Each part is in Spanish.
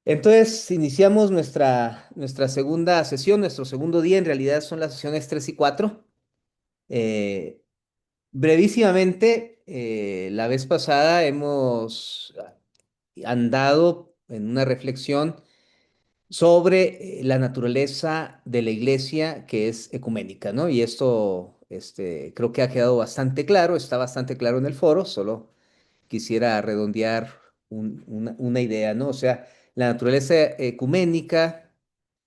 Entonces, iniciamos nuestra segunda sesión, nuestro segundo día, en realidad son las sesiones 3 y 4. Eh, Brevísimamente, la vez pasada hemos andado en una reflexión sobre la naturaleza de la iglesia que es ecuménica, ¿no? Y esto creo que ha quedado bastante claro, está bastante claro en el foro, solo quisiera redondear una idea, ¿no? O sea, la naturaleza ecuménica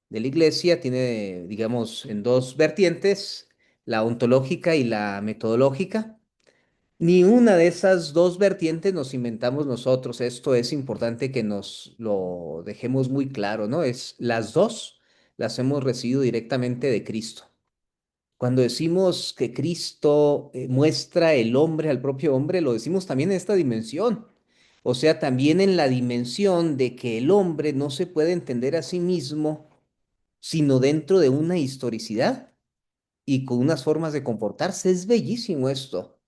de la iglesia tiene, digamos, en dos vertientes, la ontológica y la metodológica. Ni una de esas dos vertientes nos inventamos nosotros. Esto es importante que nos lo dejemos muy claro, ¿no? Las dos las hemos recibido directamente de Cristo. Cuando decimos que Cristo muestra el hombre al propio hombre, lo decimos también en esta dimensión. O sea, también en la dimensión de que el hombre no se puede entender a sí mismo sino dentro de una historicidad y con unas formas de comportarse. Es bellísimo esto,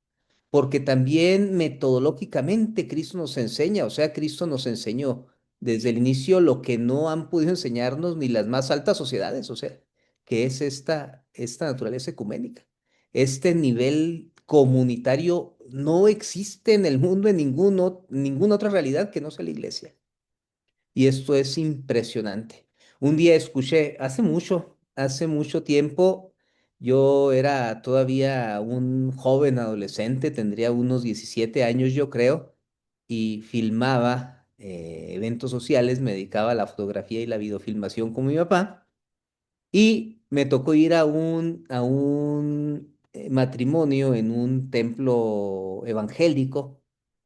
porque también metodológicamente Cristo nos enseña, o sea, Cristo nos enseñó desde el inicio lo que no han podido enseñarnos ni las más altas sociedades, o sea, que es esta naturaleza ecuménica. Este nivel comunitario no existe en el mundo en ninguna otra realidad que no sea la iglesia. Y esto es impresionante. Un día escuché, hace mucho tiempo, yo era todavía un joven adolescente, tendría unos 17 años yo creo, y filmaba eventos sociales, me dedicaba a la fotografía y la videofilmación con mi papá. Y me tocó ir a un matrimonio en un templo evangélico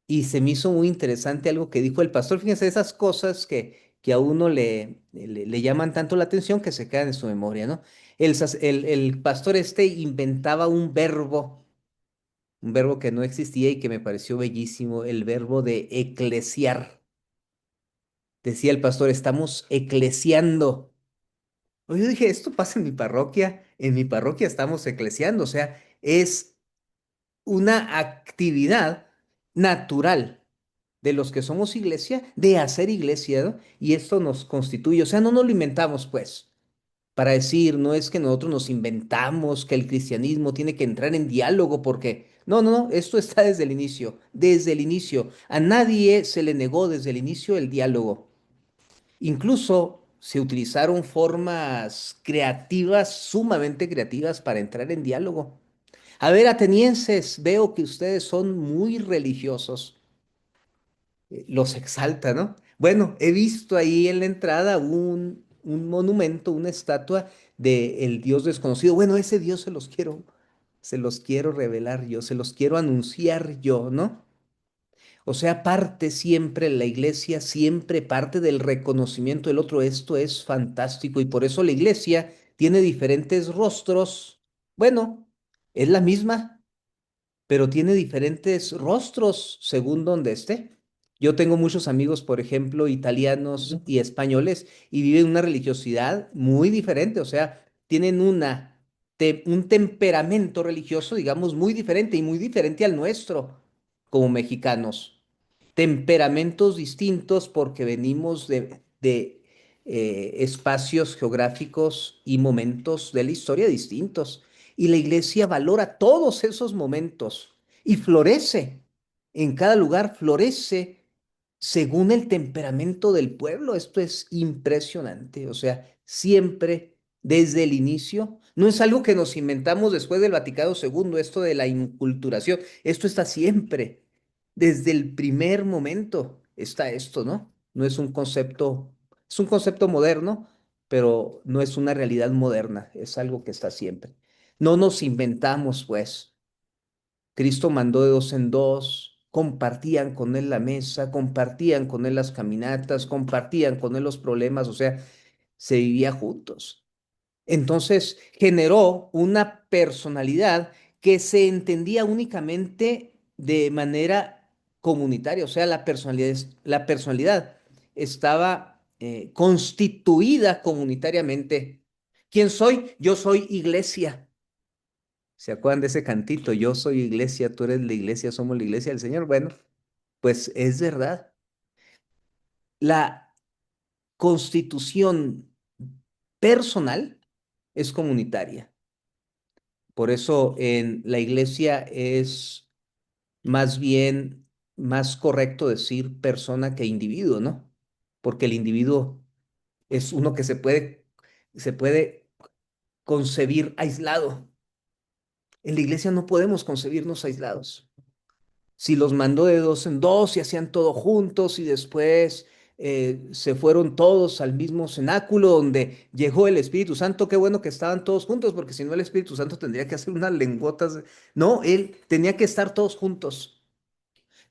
y se me hizo muy interesante algo que dijo el pastor. Fíjense, esas cosas que a uno le llaman tanto la atención que se quedan en su memoria, ¿no? El pastor inventaba un verbo que no existía y que me pareció bellísimo, el verbo de eclesiar. Decía el pastor, estamos eclesiando. Oye, yo dije, esto pasa en mi parroquia estamos eclesiando, o sea, es una actividad natural de los que somos iglesia, de hacer iglesia, ¿no? Y esto nos constituye, o sea, no nos lo inventamos, pues, para decir, no es que nosotros nos inventamos que el cristianismo tiene que entrar en diálogo, porque, no, no, no, esto está desde el inicio, desde el inicio. A nadie se le negó desde el inicio el diálogo. Incluso se utilizaron formas creativas, sumamente creativas, para entrar en diálogo. A ver, atenienses, veo que ustedes son muy religiosos. Los exalta, ¿no? Bueno, he visto ahí en la entrada un monumento, una estatua del Dios desconocido. Bueno, ese Dios se los quiero revelar yo, se los quiero anunciar yo, ¿no? O sea, parte siempre la iglesia, siempre parte del reconocimiento del otro. Esto es fantástico y por eso la iglesia tiene diferentes rostros. Bueno, es la misma, pero tiene diferentes rostros según donde esté. Yo tengo muchos amigos, por ejemplo, italianos y españoles, y viven una religiosidad muy diferente, o sea, tienen un temperamento religioso, digamos, muy diferente y muy diferente al nuestro como mexicanos. Temperamentos distintos porque venimos de espacios geográficos y momentos de la historia distintos. Y la iglesia valora todos esos momentos y florece. En cada lugar florece según el temperamento del pueblo. Esto es impresionante. O sea, siempre desde el inicio, no es algo que nos inventamos después del Vaticano II, esto de la inculturación. Esto está siempre. Desde el primer momento está esto, ¿no? No es un concepto moderno, pero no es una realidad moderna, es algo que está siempre. No nos inventamos, pues. Cristo mandó de dos en dos, compartían con él la mesa, compartían con él las caminatas, compartían con él los problemas, o sea, se vivía juntos. Entonces generó una personalidad que se entendía únicamente de manera comunitaria, o sea, la personalidad estaba constituida comunitariamente. ¿Quién soy? Yo soy iglesia. ¿Se acuerdan de ese cantito? Yo soy iglesia, tú eres la iglesia, somos la iglesia del Señor. Bueno, pues es verdad. La constitución personal es comunitaria. Por eso en la iglesia es más bien más correcto decir persona que individuo, ¿no? Porque el individuo es uno que se puede concebir aislado. En la iglesia no podemos concebirnos aislados. Si los mandó de dos en dos y hacían todo juntos y después se fueron todos al mismo cenáculo donde llegó el Espíritu Santo, qué bueno que estaban todos juntos, porque si no el Espíritu Santo tendría que hacer unas lenguotas. No, él tenía que estar todos juntos.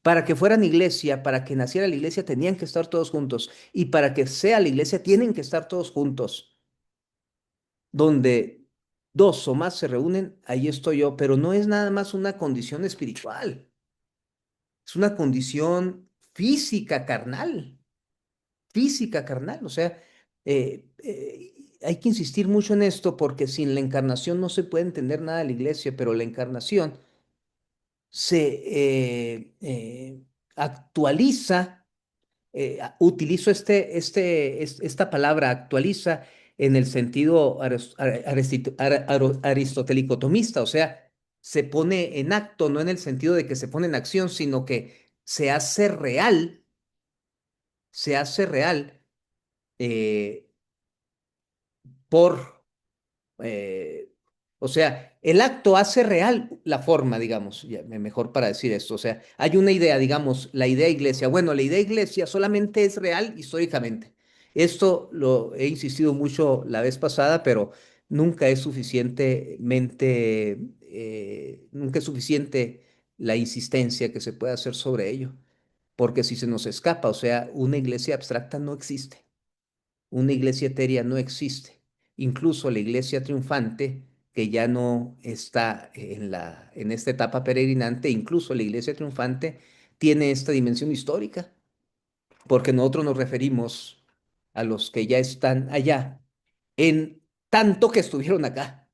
Para que fueran iglesia, para que naciera la iglesia, tenían que estar todos juntos. Y para que sea la iglesia, tienen que estar todos juntos. Donde dos o más se reúnen, ahí estoy yo. Pero no es nada más una condición espiritual, es una condición física, carnal. Física, carnal. O sea, hay que insistir mucho en esto porque sin la encarnación no se puede entender nada de la iglesia, pero la encarnación se actualiza. Utilizo esta palabra actualiza en el sentido aristotélico tomista, o sea, se pone en acto, no en el sentido de que se pone en acción, sino que se hace real eh, por eh, o sea, el acto hace real la forma, digamos, mejor para decir esto. O sea, hay una idea, digamos, la idea iglesia. Bueno, la idea iglesia solamente es real históricamente. Esto lo he insistido mucho la vez pasada, pero nunca es suficiente la insistencia que se puede hacer sobre ello, porque si se nos escapa, o sea, una iglesia abstracta no existe. Una iglesia etérea no existe. Incluso la iglesia triunfante, que ya no está en esta etapa peregrinante, incluso la iglesia triunfante tiene esta dimensión histórica, porque nosotros nos referimos a los que ya están allá, en tanto que estuvieron acá.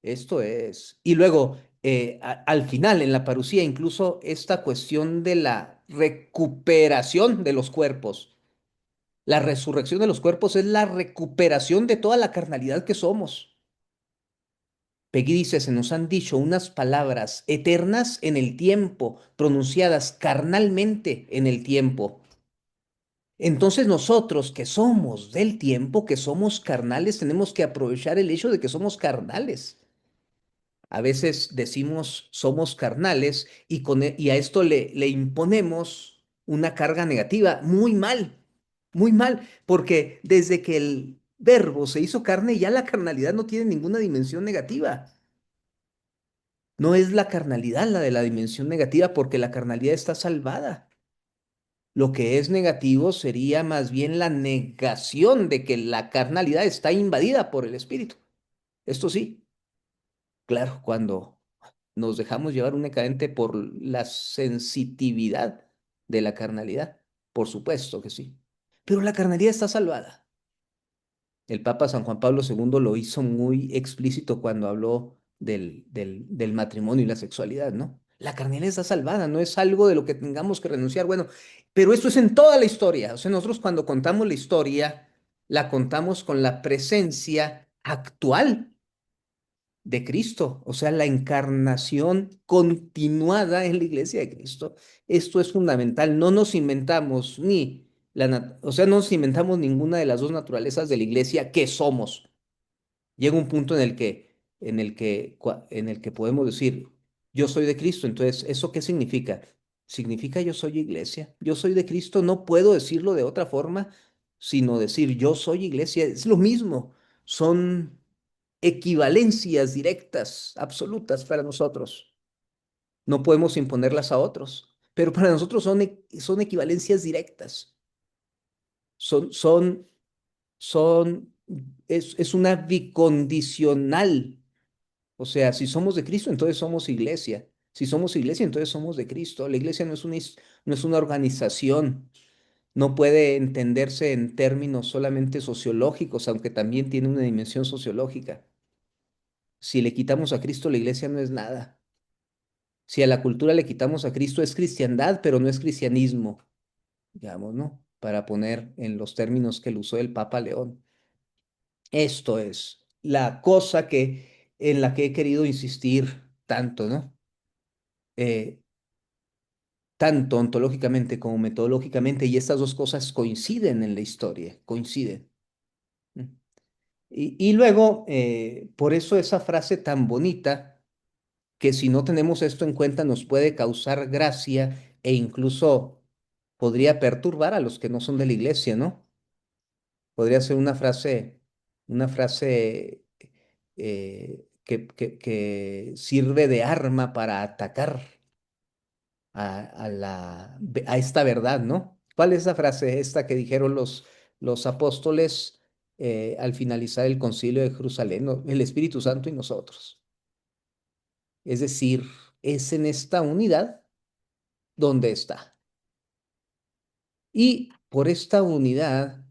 Esto es. Y luego, al final, en la parucía, incluso esta cuestión de la recuperación de los cuerpos. La resurrección de los cuerpos es la recuperación de toda la carnalidad que somos. Peggy dice, se nos han dicho unas palabras eternas en el tiempo, pronunciadas carnalmente en el tiempo. Entonces nosotros que somos del tiempo, que somos carnales, tenemos que aprovechar el hecho de que somos carnales. A veces decimos somos carnales y a esto le imponemos una carga negativa. Muy mal, porque desde que el verbo se hizo carne, ya la carnalidad no tiene ninguna dimensión negativa. No es la carnalidad la de la dimensión negativa, porque la carnalidad está salvada. Lo que es negativo sería más bien la negación de que la carnalidad está invadida por el espíritu. Esto sí, claro, cuando nos dejamos llevar únicamente por la sensitividad de la carnalidad. Por supuesto que sí. Pero la carnalidad está salvada. El Papa San Juan Pablo II lo hizo muy explícito cuando habló del matrimonio y la sexualidad, ¿no? La carnalidad está salvada, no es algo de lo que tengamos que renunciar. Bueno, pero esto es en toda la historia. O sea, nosotros cuando contamos la historia, la contamos con la presencia actual de Cristo, o sea, la encarnación continuada en la iglesia de Cristo. Esto es fundamental. No nos inventamos o sea, no nos inventamos ninguna de las dos naturalezas de la iglesia que somos. Llega un punto en el que podemos decir, yo soy de Cristo. Entonces, ¿eso qué significa? Significa yo soy iglesia. Yo soy de Cristo. No puedo decirlo de otra forma, sino decir yo soy iglesia. Es lo mismo. Son equivalencias directas, absolutas para nosotros. No podemos imponerlas a otros, pero para nosotros son equivalencias directas. Son, son, es una bicondicional. O sea, si somos de Cristo, entonces somos iglesia. Si somos iglesia, entonces somos de Cristo. La iglesia no es una organización. No puede entenderse en términos solamente sociológicos, aunque también tiene una dimensión sociológica. Si le quitamos a Cristo, la iglesia no es nada. Si a la cultura le quitamos a Cristo, es cristiandad, pero no es cristianismo, digamos, ¿no? para poner en los términos que lo usó el Papa León. Esto es la cosa en la que he querido insistir tanto, ¿no? Eh, Tanto ontológicamente como metodológicamente, y estas dos cosas coinciden en la historia, coinciden. ¿Mm? Y luego, por eso esa frase tan bonita, que si no tenemos esto en cuenta nos puede causar gracia e incluso podría perturbar a los que no son de la iglesia, ¿no? Podría ser una frase que sirve de arma para atacar a esta verdad, ¿no? ¿Cuál es la frase esta que dijeron los apóstoles al finalizar el concilio de Jerusalén? ¿No? El Espíritu Santo y nosotros. Es decir, es en esta unidad donde está. Y por esta unidad,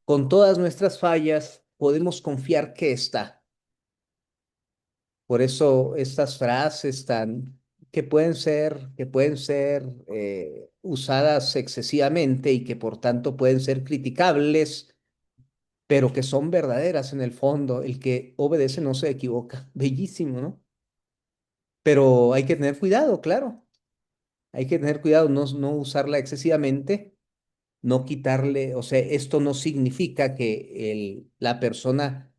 con todas nuestras fallas, podemos confiar que está. Por eso estas frases que pueden ser usadas excesivamente y que por tanto pueden ser criticables, pero que son verdaderas en el fondo. El que obedece no se equivoca. Bellísimo, ¿no? Pero hay que tener cuidado, claro. Hay que tener cuidado, no usarla excesivamente, no quitarle, o sea, esto no significa que la persona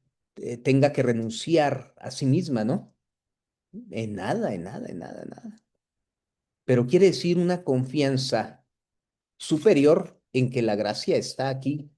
tenga que renunciar a sí misma, ¿no? En nada, en nada, en nada, en nada. Pero quiere decir una confianza superior en que la gracia está aquí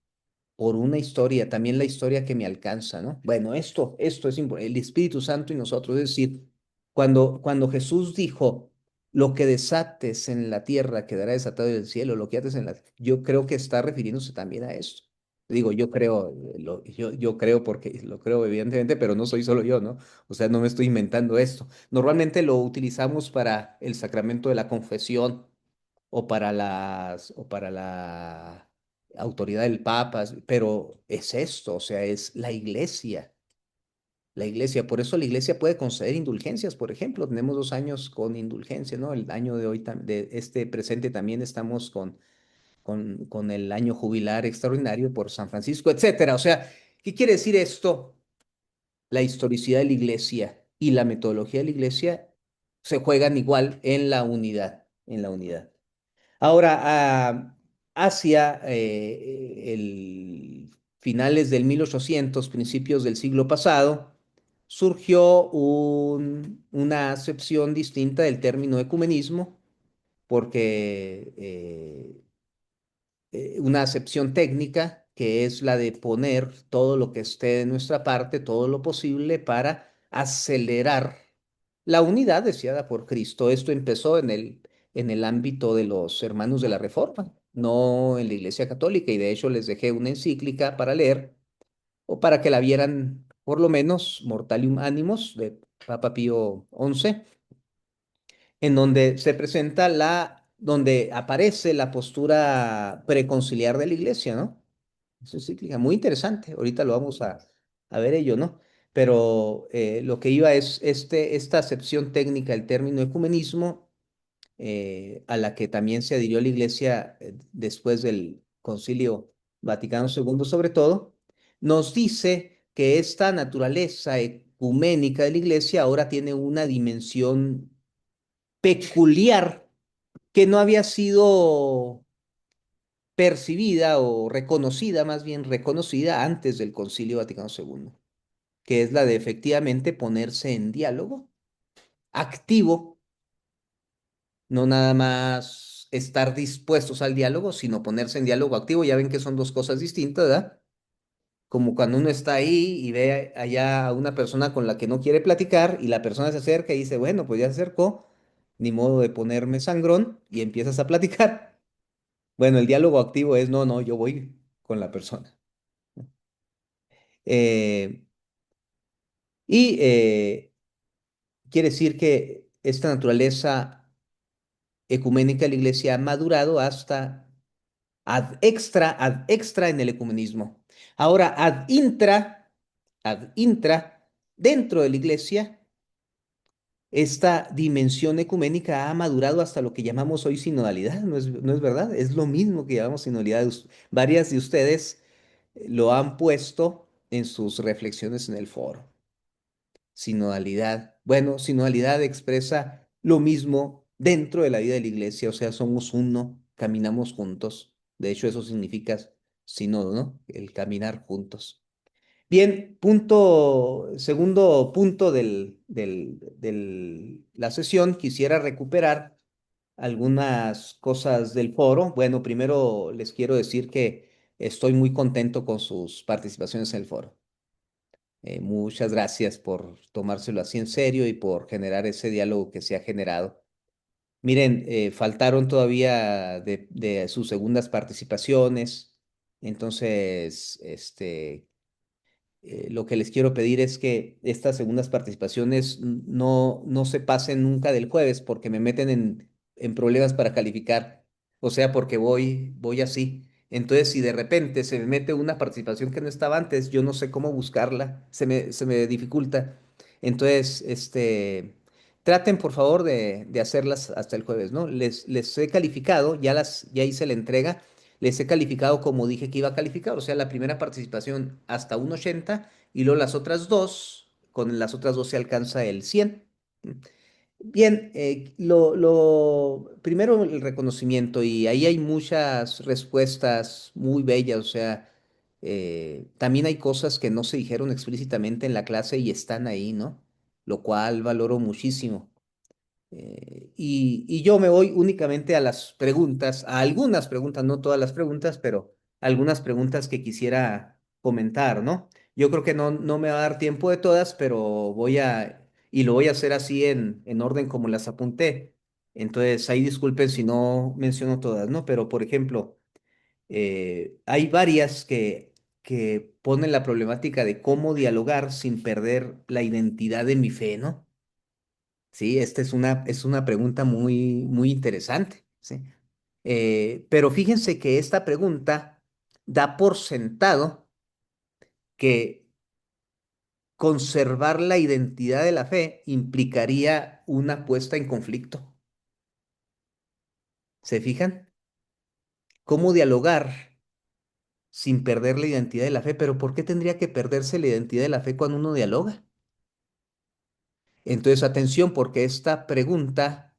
por una historia, también la historia que me alcanza, ¿no? Bueno, esto es importante, el Espíritu Santo y nosotros, es decir, cuando Jesús dijo, lo que desates en la tierra quedará desatado en el cielo, lo que ates en la... Yo creo que está refiriéndose también a esto. Digo, yo creo, yo creo porque lo creo evidentemente, pero no soy solo yo, ¿no? O sea, no me estoy inventando esto. Normalmente lo utilizamos para el sacramento de la confesión o para la autoridad del Papa, pero es esto, o sea, es la iglesia. La iglesia, por eso la iglesia puede conceder indulgencias, por ejemplo, tenemos 2 años con indulgencia, ¿no? El año de hoy, de este presente también estamos con el año jubilar extraordinario por San Francisco, etcétera. O sea, ¿qué quiere decir esto? La historicidad de la iglesia y la metodología de la iglesia se juegan igual en la unidad, en la unidad. Ahora, hacia el finales del 1800, principios del siglo pasado, surgió una acepción distinta del término ecumenismo, porque una acepción técnica que es la de poner todo lo que esté de nuestra parte, todo lo posible para acelerar la unidad deseada por Cristo. Esto empezó en el ámbito de los hermanos de la Reforma, no en la Iglesia Católica, y de hecho les dejé una encíclica para leer o para que la vieran, por lo menos, Mortalium Animos de Papa Pío XI, en donde se presenta donde aparece la postura preconciliar de la Iglesia, ¿no? Es encíclica muy interesante, ahorita lo vamos a ver ello, ¿no? Pero lo que iba es esta acepción técnica del término ecumenismo, a la que también se adhirió la Iglesia después del Concilio Vaticano II, sobre todo, nos dice que esta naturaleza ecuménica de la Iglesia ahora tiene una dimensión peculiar que no había sido percibida o reconocida, más bien reconocida antes del Concilio Vaticano II, que es la de efectivamente ponerse en diálogo activo, no nada más estar dispuestos al diálogo, sino ponerse en diálogo activo. Ya ven que son dos cosas distintas, ¿verdad? Como cuando uno está ahí y ve allá a una persona con la que no quiere platicar y la persona se acerca y dice, bueno, pues ya se acercó, ni modo de ponerme sangrón y empiezas a platicar. Bueno, el diálogo activo es, no, no, yo voy con la persona. Eh, y quiere decir que esta naturaleza ecuménica de la iglesia ha madurado hasta ad extra en el ecumenismo. Ahora, ad intra, dentro de la iglesia, esta dimensión ecuménica ha madurado hasta lo que llamamos hoy sinodalidad, ¿no es verdad? Es lo mismo que llamamos sinodalidad. Varias de ustedes lo han puesto en sus reflexiones en el foro. Sinodalidad. Bueno, sinodalidad expresa lo mismo dentro de la vida de la iglesia, o sea, somos uno, caminamos juntos. De hecho, eso significa sínodo, ¿no? El caminar juntos. Bien, segundo punto la sesión, quisiera recuperar algunas cosas del foro. Bueno, primero les quiero decir que estoy muy contento con sus participaciones en el foro. Muchas gracias por tomárselo así en serio y por generar ese diálogo que se ha generado. Miren, faltaron todavía de sus segundas participaciones. Entonces, lo que les quiero pedir es que estas segundas participaciones no se pasen nunca del jueves porque me meten en problemas para calificar. O sea, porque voy así. Entonces, si de repente se me mete una participación que no estaba antes, yo no sé cómo buscarla, se me dificulta. Entonces, traten por favor de hacerlas hasta el jueves, ¿no? Les he calificado, ya hice la entrega. Les he calificado como dije que iba a calificar, o sea, la primera participación hasta un 80 y luego las otras dos, con las otras dos se alcanza el 100. Bien, primero el reconocimiento y ahí hay muchas respuestas muy bellas, o sea, también hay cosas que no se dijeron explícitamente en la clase y están ahí, ¿no? Lo cual valoro muchísimo. Y yo me voy únicamente a las preguntas, a algunas preguntas, no todas las preguntas, pero algunas preguntas que quisiera comentar, ¿no? Yo creo que no me va a dar tiempo de todas, pero y lo voy a hacer así en orden como las apunté. Entonces, ahí disculpen si no menciono todas, ¿no? Pero, por ejemplo, hay varias que ponen la problemática de cómo dialogar sin perder la identidad de mi fe, ¿no? Sí, esta es una pregunta muy, muy interesante, ¿sí? Pero fíjense que esta pregunta da por sentado que conservar la identidad de la fe implicaría una puesta en conflicto. ¿Se fijan? ¿Cómo dialogar sin perder la identidad de la fe? Pero ¿por qué tendría que perderse la identidad de la fe cuando uno dialoga? Entonces, atención, porque esta pregunta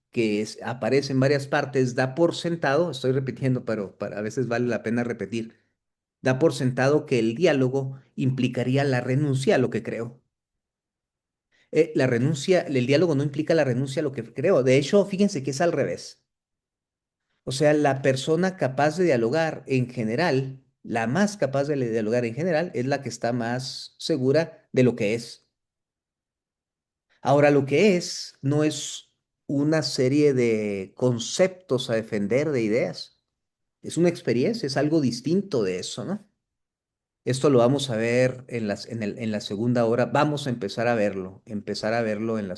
aparece en varias partes, da por sentado, estoy repitiendo, pero a veces vale la pena repetir, da por sentado que el diálogo implicaría la renuncia a lo que creo. El diálogo no implica la renuncia a lo que creo. De hecho, fíjense que es al revés. O sea, la persona capaz de dialogar en general, la más capaz de dialogar en general, es la que está más segura de lo que es. Ahora, lo que es no es una serie de conceptos a defender, de ideas. Es una experiencia, es algo distinto de eso, ¿no? Esto lo vamos a ver en la segunda hora. Vamos a empezar a verlo en la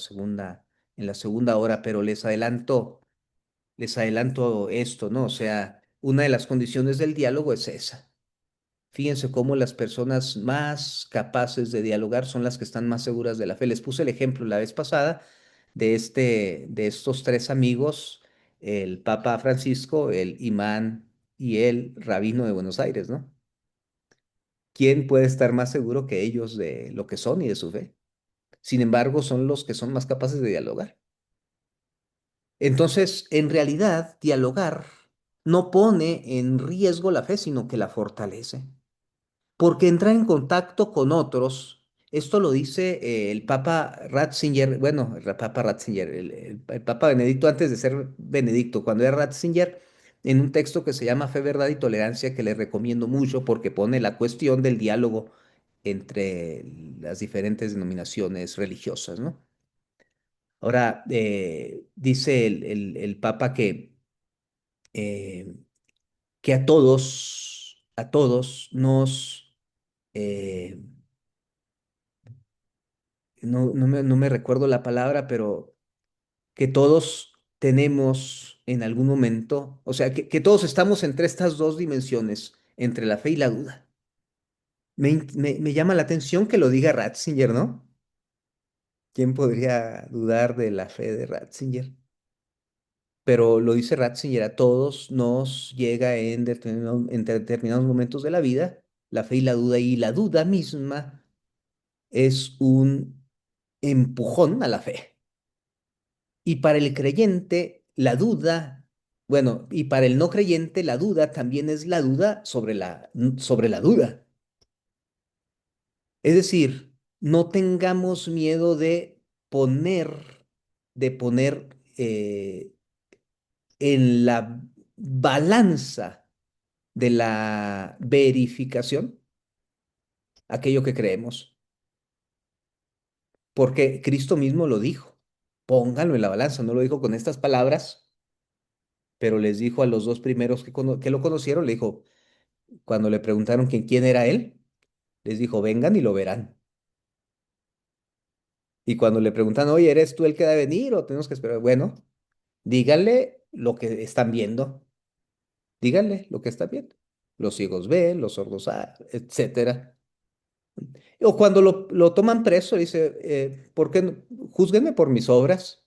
segunda hora, pero les adelanto esto, ¿no? O sea, una de las condiciones del diálogo es esa. Fíjense cómo las personas más capaces de dialogar son las que están más seguras de la fe. Les puse el ejemplo la vez pasada de estos tres amigos, el Papa Francisco, el imán y el rabino de Buenos Aires, ¿no? ¿Quién puede estar más seguro que ellos de lo que son y de su fe? Sin embargo, son los que son más capaces de dialogar. Entonces, en realidad, dialogar no pone en riesgo la fe, sino que la fortalece. Porque entrar en contacto con otros, esto lo dice el Papa Ratzinger, bueno, el Papa Ratzinger, el Papa Benedicto antes de ser Benedicto, cuando era Ratzinger, en un texto que se llama Fe, Verdad y Tolerancia, que le recomiendo mucho porque pone la cuestión del diálogo entre las diferentes denominaciones religiosas, ¿no? Ahora, dice el Papa eh, que a todos eh, no me recuerdo la palabra, pero que todos tenemos en algún momento, o sea, que todos estamos entre estas dos dimensiones, entre la fe y la duda. Me llama la atención que lo diga Ratzinger, ¿no? ¿Quién podría dudar de la fe de Ratzinger? Pero lo dice Ratzinger, a todos nos llega en determinados momentos de la vida la fe y la duda misma es un empujón a la fe. Y para el creyente, la duda, bueno, y para el no creyente, la duda también es la duda sobre la duda. Es decir, no tengamos miedo de poner en la balanza de la verificación aquello que creemos, porque Cristo mismo lo dijo. Pónganlo en la balanza, no lo dijo con estas palabras, pero les dijo a los dos primeros que lo conocieron, le dijo, cuando le preguntaron quién era él, les dijo, vengan y lo verán. Y cuando le preguntan, oye, ¿eres tú el que debe venir o tenemos que esperar? Bueno, díganle lo que están viendo, díganle lo que están viendo. Los ciegos ven, los sordos, etcétera. O cuando lo toman preso, dice, ¿por qué júzguenme por mis obras?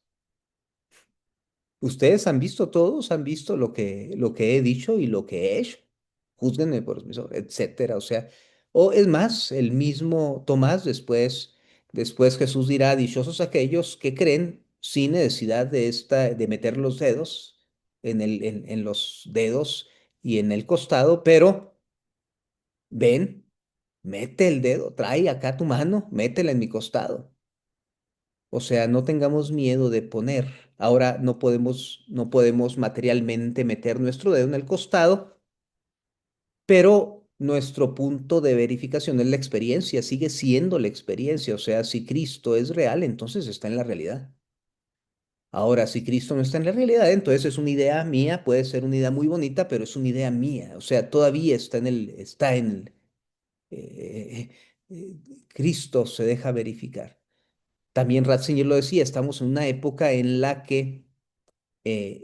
Ustedes han visto todos, han visto lo que he dicho y lo que he hecho. Júzguenme por mis obras, etcétera. O sea, o es más, el mismo Tomás después Jesús dirá, dichosos aquellos que creen sin necesidad de meter los dedos en los dedos y en el costado, pero ven, mete el dedo, trae acá tu mano, métela en mi costado. O sea, no tengamos miedo de poner. Ahora no podemos materialmente meter nuestro dedo en el costado, pero nuestro punto de verificación es la experiencia, sigue siendo la experiencia. O sea, si Cristo es real, entonces está en la realidad. Ahora, si Cristo no está en la realidad, entonces es una idea mía, puede ser una idea muy bonita, pero es una idea mía. O sea, todavía eh, Cristo se deja verificar. También Ratzinger lo decía, estamos en una época en la que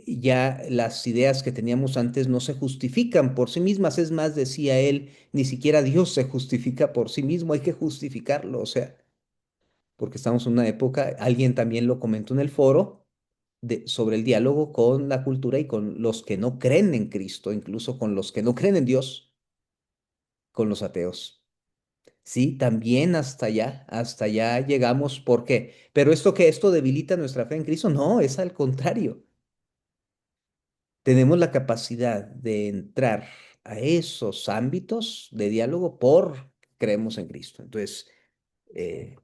ya las ideas que teníamos antes no se justifican por sí mismas. Es más, decía él, ni siquiera Dios se justifica por sí mismo, hay que justificarlo. O sea, porque estamos en una época, alguien también lo comentó en el foro, sobre el diálogo con la cultura y con los que no creen en Cristo, incluso con los que no creen en Dios, con los ateos. Sí, también hasta allá llegamos. ¿Por qué? Pero esto debilita nuestra fe en Cristo, no, es al contrario. Tenemos la capacidad de entrar a esos ámbitos de diálogo por creemos en Cristo. Entonces,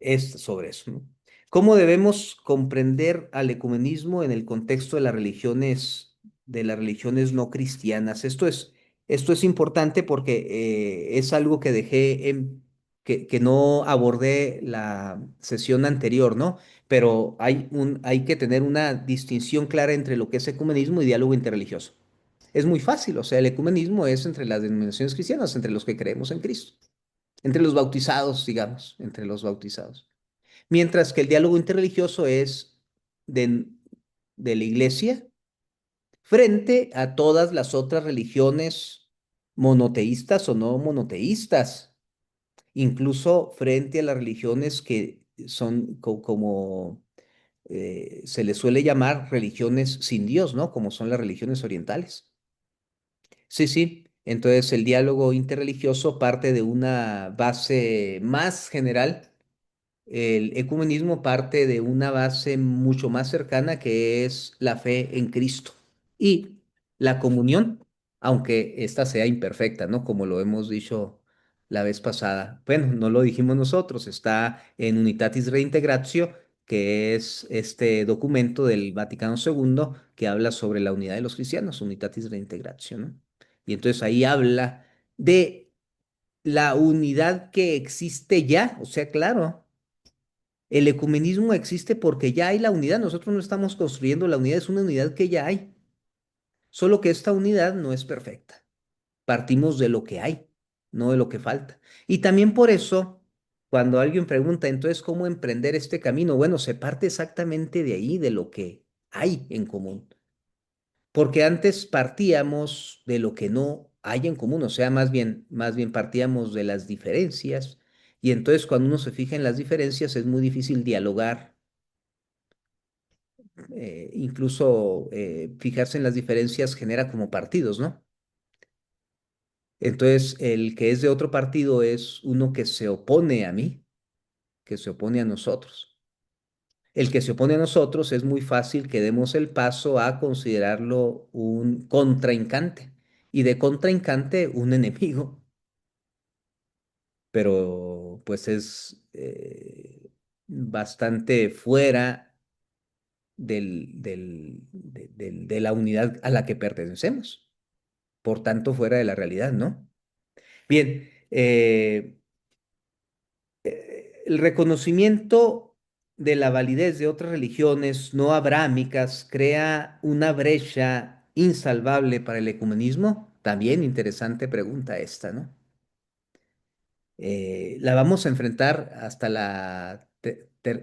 es sobre eso, ¿no? ¿Cómo debemos comprender al ecumenismo en el contexto de las religiones no cristianas? Esto es importante porque es algo que que no abordé la sesión anterior, ¿no? Pero hay que tener una distinción clara entre lo que es ecumenismo y diálogo interreligioso. Es muy fácil, o sea, el ecumenismo es entre las denominaciones cristianas, entre los que creemos en Cristo, entre los bautizados, digamos, entre los bautizados. Mientras que el diálogo interreligioso es de, de la iglesia frente a todas las otras religiones monoteístas o no monoteístas, incluso frente a las religiones que son como se les suele llamar religiones sin Dios, ¿no? Como son las religiones orientales. Sí, sí. Entonces el diálogo interreligioso parte de una base más general. El ecumenismo parte de una base mucho más cercana que es la fe en Cristo y la comunión, aunque ésta sea imperfecta, ¿no? Como lo hemos dicho la vez pasada. Bueno, no lo dijimos nosotros, está en Unitatis Reintegratio, que es este documento del Vaticano II que habla sobre la unidad de los cristianos, Unitatis Reintegratio, ¿no? Y entonces ahí habla de la unidad que existe ya, o sea, claro. El ecumenismo existe porque ya hay la unidad. Nosotros no estamos construyendo la unidad, es una unidad que ya hay. Solo que esta unidad no es perfecta. Partimos de lo que hay, no de lo que falta. Y también por eso, cuando alguien pregunta, entonces, ¿cómo emprender este camino? Bueno, se parte exactamente de ahí, de lo que hay en común. Porque antes partíamos de lo que no hay en común, o sea, más bien partíamos de las diferencias. Y entonces cuando uno se fija en las diferencias es muy difícil dialogar incluso fijarse en las diferencias genera como partidos, ¿no? Entonces, el que es de otro partido es uno que se opone a mí, que se opone a nosotros. El que se opone a nosotros es muy fácil que demos el paso a considerarlo un contrincante y de contrincante un enemigo, pero pues es bastante fuera de la unidad a la que pertenecemos, por tanto fuera de la realidad, ¿no? Bien, el reconocimiento de la validez de otras religiones no abrámicas crea una brecha insalvable para el ecumenismo. También interesante pregunta esta, ¿no? La vamos a enfrentar hasta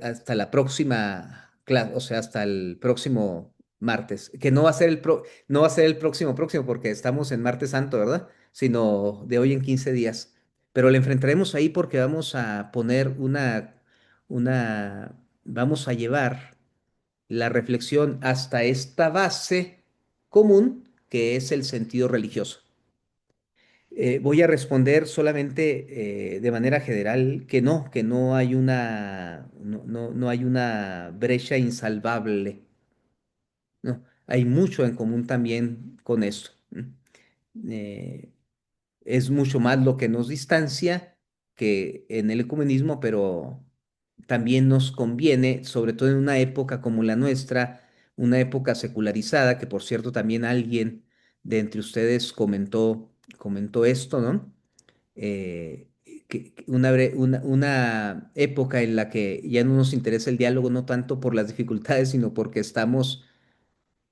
hasta la próxima clase, o sea, hasta el próximo martes, que no va a ser no va a ser el próximo, porque estamos en Martes Santo, ¿verdad? Sino de hoy en 15 días. Pero le enfrentaremos ahí porque vamos a poner vamos a llevar la reflexión hasta esta base común que es el sentido religioso. Voy a responder solamente de manera general que no hay no hay una brecha insalvable, ¿no? Hay mucho en común también con esto. Eh, es mucho más lo que nos distancia que en el ecumenismo, pero también nos conviene, sobre todo en una época como la nuestra, una época secularizada, que por cierto también alguien de entre ustedes comentó esto, ¿no? Una época en la que ya no nos interesa el diálogo, no tanto por las dificultades, sino porque estamos,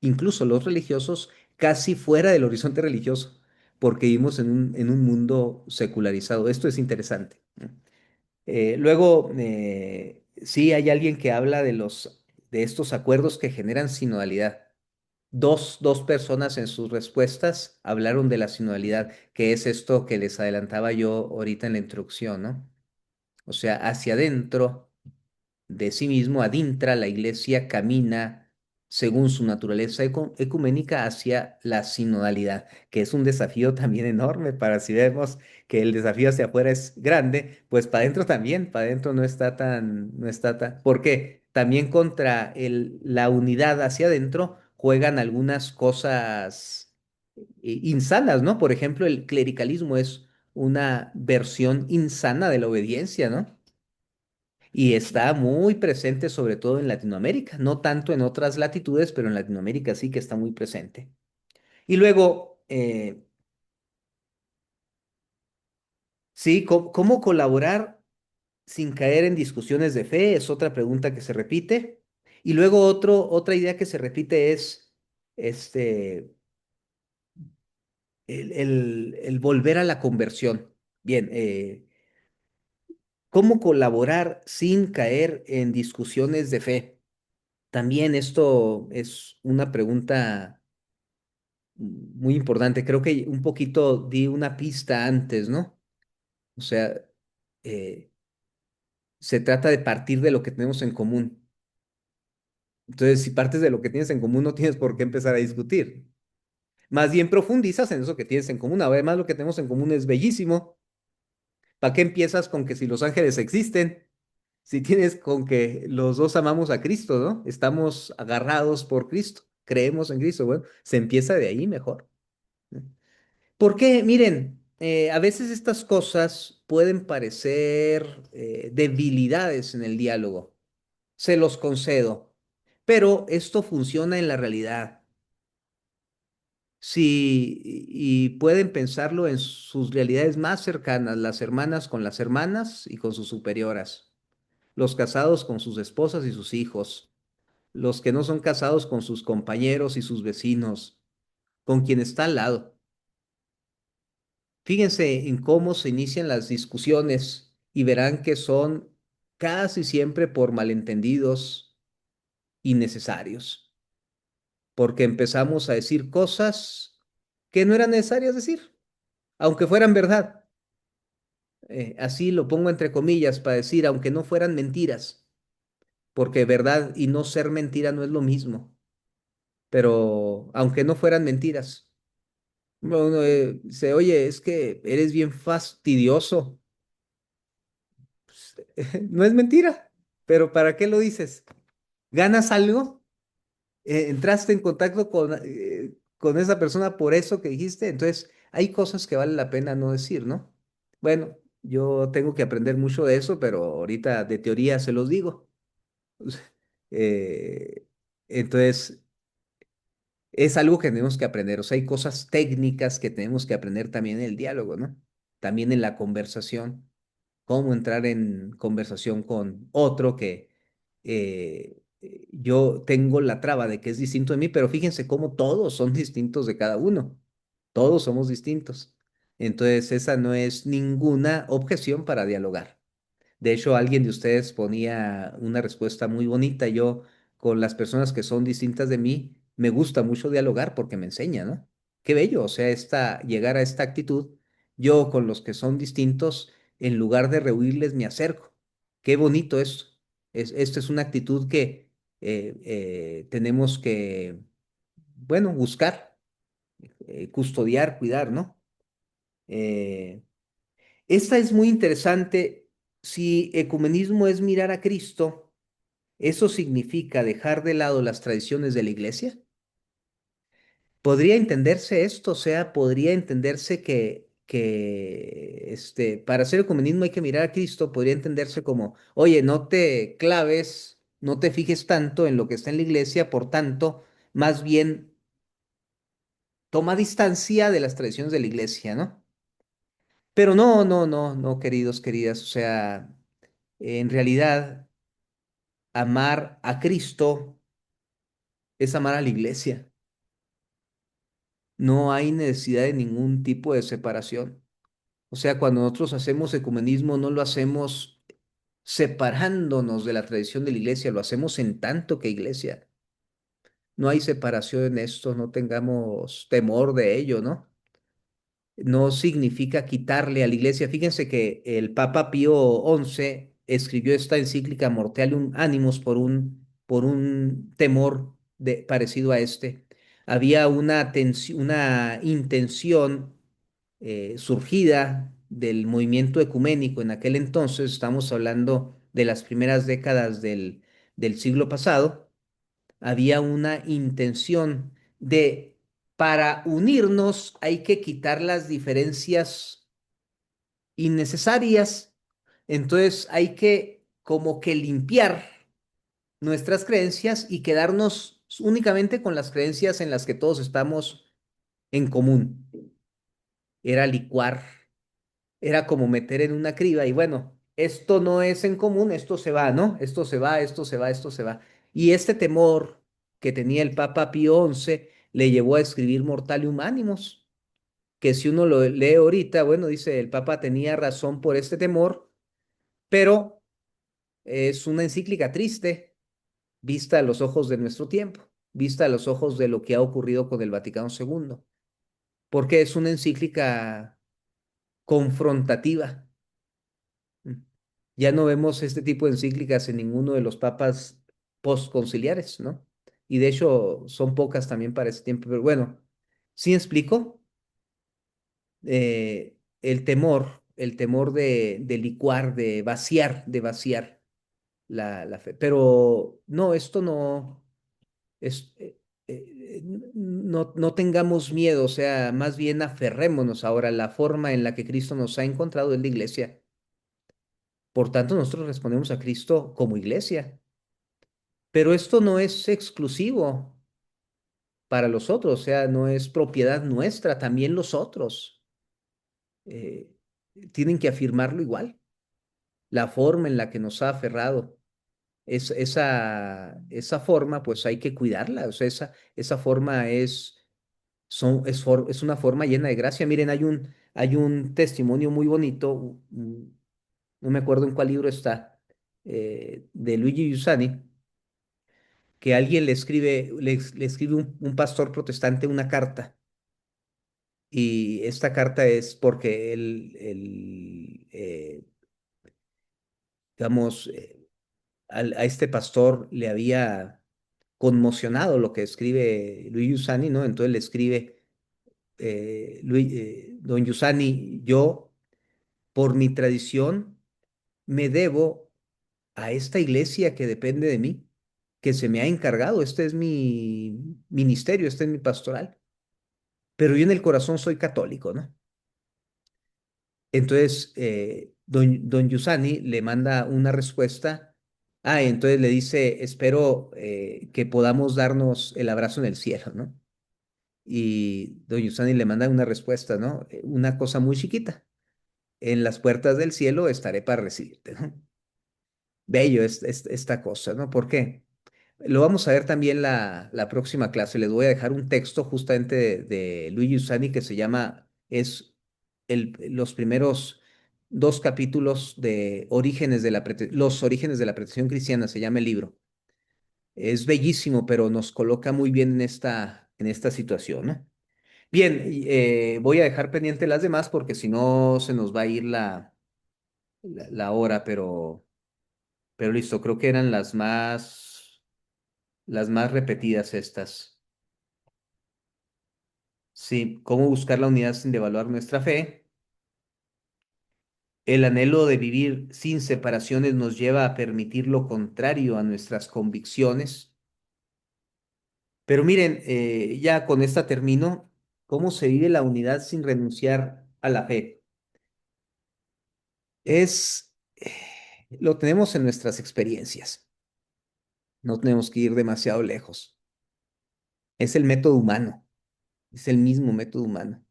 incluso los religiosos, casi fuera del horizonte religioso, porque vivimos en un mundo secularizado. Esto es interesante, ¿no? Luego, sí hay alguien que habla de estos acuerdos que generan sinodalidad. Dos personas en sus respuestas hablaron de la sinodalidad, que es esto que les adelantaba yo ahorita en la introducción, ¿no? O sea, hacia adentro de sí mismo, adintra, la iglesia camina según su naturaleza ecuménica hacia la sinodalidad, que es un desafío también enorme para si vemos que el desafío hacia afuera es grande, pues para adentro también, para adentro no está tan, porque también contra la unidad hacia adentro juegan algunas cosas insanas, ¿no? Por ejemplo, el clericalismo es una versión insana de la obediencia, ¿no? Y está muy presente sobre todo en Latinoamérica, no tanto en otras latitudes, pero en Latinoamérica sí que está muy presente. Y luego, sí, ¿cómo colaborar sin caer en discusiones de fe? Es otra pregunta que se repite. Y luego otra idea que se repite es este, el volver a la conversión. Bien, ¿cómo colaborar sin caer en discusiones de fe? También esto es una pregunta muy importante. Creo que un poquito di una pista antes, ¿no? O sea, eh, se trata de partir de lo que tenemos en común. Entonces, si partes de lo que tienes en común, no tienes por qué empezar a discutir. Más bien profundizas en eso que tienes en común. Además, lo que tenemos en común es bellísimo. ¿Para qué empiezas con que si los ángeles existen? Si tienes con que los dos amamos a Cristo, ¿no? Estamos agarrados por Cristo, creemos en Cristo. Bueno, se empieza de ahí mejor. Porque, miren, a veces estas cosas pueden parecer debilidades en el diálogo, se los concedo, pero esto funciona en la realidad. Sí, y pueden pensarlo en sus realidades más cercanas, las hermanas con las hermanas y con sus superioras, los casados con sus esposas y sus hijos, los que no son casados con sus compañeros y sus vecinos, con quien está al lado. Fíjense en cómo se inician las discusiones y verán que son casi siempre por malentendidos innecesarios, porque empezamos a decir cosas que no eran necesarias decir, aunque fueran verdad. Así lo pongo entre comillas para decir, aunque no fueran mentiras, porque verdad y no ser mentira no es lo mismo, pero aunque no fueran mentiras, uno dice, oye, es que eres bien fastidioso. Pues, no es mentira, pero ¿para qué lo dices? ¿Ganas algo? ¿Entraste en contacto con esa persona por eso que dijiste? Entonces, hay cosas que vale la pena no decir, ¿no? Bueno, yo tengo que aprender mucho de eso, pero ahorita de teoría se los digo. Eh, entonces, es algo que tenemos que aprender. O sea, hay cosas técnicas que tenemos que aprender también en el diálogo, ¿no? También en la conversación. Cómo entrar en conversación con otro que yo tengo la traba de que es distinto de mí, pero fíjense cómo todos son distintos de cada uno. Todos somos distintos. Entonces, esa no es ninguna objeción para dialogar. De hecho, alguien de ustedes ponía una respuesta muy bonita. Yo, con las personas que son distintas de mí, me gusta mucho dialogar porque me enseña, ¿no? Qué bello, o sea, llegar a esta actitud. Yo, con los que son distintos, en lugar de rehuirles, me acerco. Qué bonito esto. Esto es una actitud que tenemos que, bueno, buscar, custodiar, cuidar, ¿no? Eh, Esta es muy interesante. Si ecumenismo es mirar a Cristo, ¿eso significa dejar de lado las tradiciones de la iglesia? ¿Podría entenderse esto? O sea, podría entenderse que para hacer ecumenismo hay que mirar a Cristo, podría entenderse como, oye, no te claves, no te fijes tanto en lo que está en la iglesia, por tanto, más bien toma distancia de las tradiciones de la iglesia, ¿no? Pero no, no, no, no, queridos, queridas, o sea, en realidad amar a Cristo es amar a la iglesia. No hay necesidad de ningún tipo de separación. O sea, cuando nosotros hacemos ecumenismo, no lo hacemos separándonos de la tradición de la iglesia, lo hacemos en tanto que iglesia. No hay separación en esto, no tengamos temor de ello, ¿no? No significa quitarle a la iglesia. Fíjense que el Papa Pío XI escribió esta encíclica Mortalium Animus por un temor parecido a este. Había una intención surgida del movimiento ecuménico en aquel entonces, estamos hablando de las primeras décadas del siglo pasado, había una intención de, para unirnos hay que quitar las diferencias innecesarias, entonces hay que como que limpiar nuestras creencias y quedarnos únicamente con las creencias en las que todos estamos en común. Era licuar, era como meter en una criba y bueno, esto no es en común, esto se va, ¿no? Esto se va, esto se va, esto se va. Y este temor que tenía el Papa Pío XI le llevó a escribir Mortalium Animos, que si uno lo lee ahorita, bueno, dice, el Papa tenía razón por este temor, pero es una encíclica triste, vista a los ojos de nuestro tiempo, vista a los ojos de lo que ha ocurrido con el Vaticano II, porque es una encíclica confrontativa. Ya no vemos este tipo de encíclicas en ninguno de los papas postconciliares, ¿no? Y de hecho son pocas también para ese tiempo, pero bueno, sí explico el temor de licuar, de vaciar la fe. Pero no, esto no es, no tengamos miedo, o sea, más bien aferrémonos ahora a la forma en la que Cristo nos ha encontrado en la iglesia. Por tanto, nosotros respondemos a Cristo como iglesia. Pero esto no es exclusivo para los otros, o sea, no es propiedad nuestra, también los otros eh, tienen que afirmarlo igual. La forma en la que nos ha aferrado, esa forma, pues hay que cuidarla, o sea, esa forma es una forma llena de gracia. Miren, hay un testimonio muy bonito, no me acuerdo en cuál libro está, de Luigi Giussani, que alguien le escribe un pastor protestante una carta. Y esta carta es porque él digamos, a este pastor le había conmocionado lo que escribe Luis Giussani, ¿no? Entonces le escribe, don Giussani, yo, por mi tradición, me debo a esta iglesia que depende de mí, que se me ha encargado. Este es mi ministerio, este es mi pastoral. Pero yo en el corazón soy católico, ¿no? Entonces, don Yusani le manda una respuesta. Ah, entonces le dice, espero que podamos darnos el abrazo en el cielo, ¿no? Y don Yusani le manda una respuesta, ¿no? Una cosa muy chiquita. En las puertas del cielo estaré para recibirte, ¿no? Bello esta cosa, ¿no? ¿Por qué? Lo vamos a ver también la próxima clase. Les voy a dejar un texto justamente de Luigi Usani que se llama, es los primeros dos capítulos de los orígenes de la pretensón cristiana, se llama el libro. Es bellísimo, pero nos coloca muy bien en esta situación, ¿no? Bien, voy a dejar pendiente las demás porque si no se nos va a ir la hora, pero listo, creo que eran las más repetidas estas. Sí, cómo buscar la unidad sin devaluar nuestra fe. El anhelo de vivir sin separaciones nos lleva a permitir lo contrario a nuestras convicciones. Pero miren, ya con esta termino. ¿Cómo se vive la unidad sin renunciar a la fe? Es, lo tenemos en nuestras experiencias. No tenemos que ir demasiado lejos. Es el método humano. Es el mismo método humano.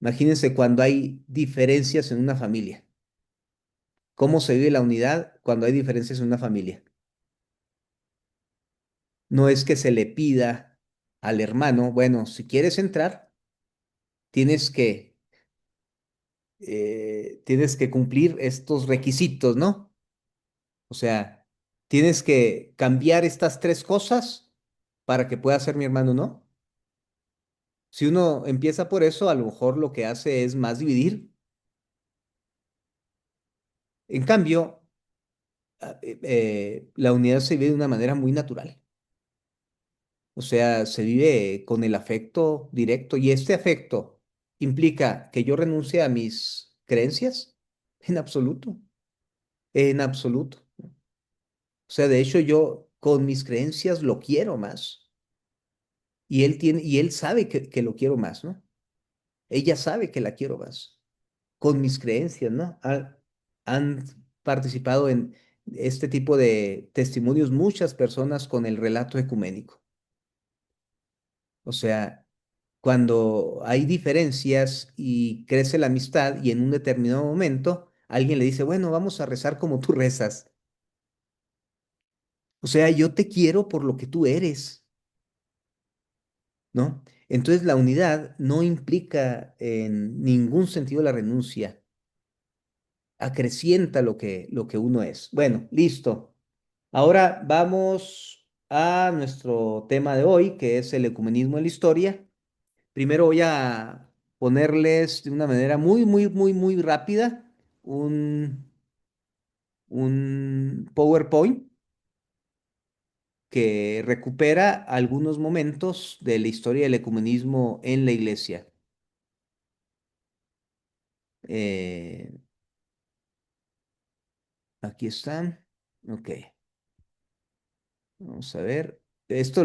Imagínense cuando hay diferencias en una familia. ¿Cómo se vive la unidad cuando hay diferencias en una familia? No es que se le pida al hermano, bueno, si quieres entrar, tienes que, tienes que cumplir estos requisitos, ¿no? O sea, tienes que cambiar estas tres cosas para que pueda ser mi hermano, ¿no? Si uno empieza por eso, a lo mejor lo que hace es más dividir. En cambio, la unidad se vive de una manera muy natural. O sea, se vive con el afecto directo y este afecto implica que yo renuncie a mis creencias en absoluto, en absoluto. O sea, de hecho yo con mis creencias lo quiero más y él sabe que lo quiero más, ¿no? Ella sabe que la quiero más con mis creencias, ¿no? Han participado en este tipo de testimonios muchas personas con el relato ecuménico. O sea, cuando hay diferencias y crece la amistad y en un determinado momento alguien le dice, bueno, vamos a rezar como tú rezas. O sea, yo te quiero por lo que tú eres, ¿no? Entonces la unidad no implica en ningún sentido la renuncia, acrecienta lo que uno es. Bueno, listo. Ahora vamos a nuestro tema de hoy, que es el ecumenismo en la historia. Primero voy a ponerles de una manera muy rápida un, un PowerPoint que recupera algunos momentos de la historia del ecumenismo en la iglesia. Eh, aquí están. Ok, vamos a ver. Esto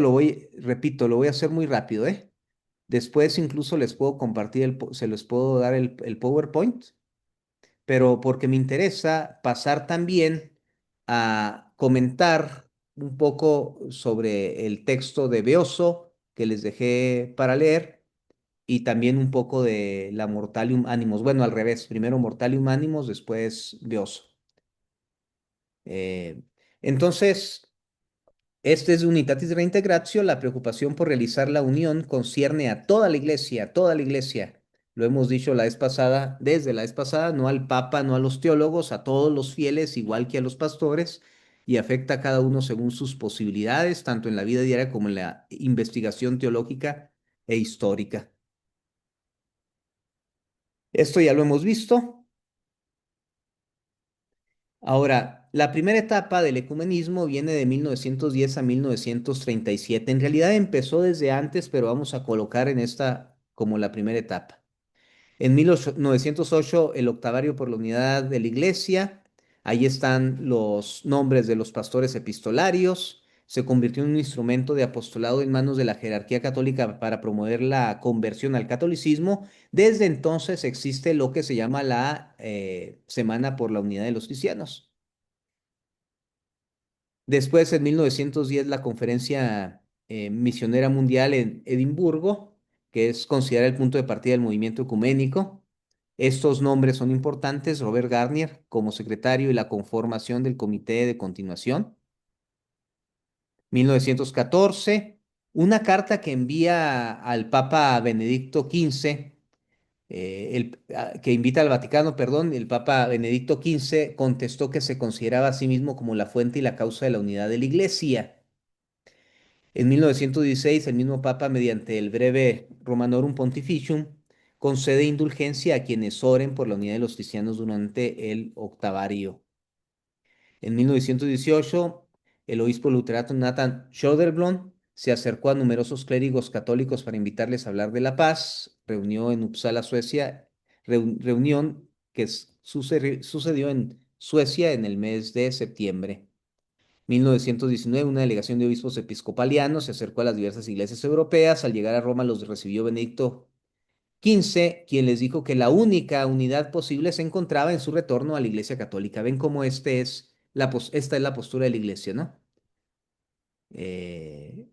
repito, lo voy a hacer muy rápido, ¿eh? Después incluso les puedo compartir se les puedo dar el PowerPoint, pero porque me interesa pasar también a comentar un poco sobre el texto de Beoso que les dejé para leer y también un poco de la Mortalium Animos. Bueno, al revés, primero Mortalium Animos, después Beoso. Eh, entonces, este es Unitatis Reintegratio. La preocupación por realizar la unión concierne a toda la iglesia, a toda la iglesia. Lo hemos dicho la vez pasada, desde la vez pasada, no al Papa, no a los teólogos, a todos los fieles, igual que a los pastores, y afecta a cada uno según sus posibilidades, tanto en la vida diaria como en la investigación teológica e histórica. Esto ya lo hemos visto. Ahora, La primera etapa del ecumenismo viene de 1910 a 1937. En realidad empezó desde antes, pero vamos a colocar en esta como la primera etapa. En 1908, el octavario por la unidad de la iglesia. Ahí están los nombres de los pastores epistolarios. Se convirtió en un instrumento de apostolado en manos de la jerarquía católica para promover la conversión al catolicismo. Desde entonces existe lo que se llama la Semana por la Unidad de los Cristianos. Después, en 1910, la Conferencia Misionera Mundial en Edimburgo, que es considerada el punto de partida del movimiento ecuménico. Estos nombres son importantes. Robert Garnier como secretario y la conformación del Comité de Continuación. 1914, una carta que envía al Papa Benedicto XV, que invita al Vaticano, perdón, el Papa Benedicto XV contestó que se consideraba a sí mismo como la fuente y la causa de la unidad de la Iglesia. En 1916, el mismo Papa, mediante el breve Romanorum Pontificium, concede indulgencia a quienes oren por la unidad de los cristianos durante el octavario. En 1918, el obispo luterano Nathan Söderblom se acercó a numerosos clérigos católicos para invitarles a hablar de la paz. Reunió en Uppsala, Suecia, reunión que sucedió en Suecia en el mes de septiembre. 1919, una delegación de obispos episcopalianos se acercó a las diversas iglesias europeas. Al llegar a Roma los recibió Benedicto XV, quien les dijo que la única unidad posible se encontraba en su retorno a la Iglesia Católica. Ven cómo esta es la postura de la Iglesia, ¿no? Eh,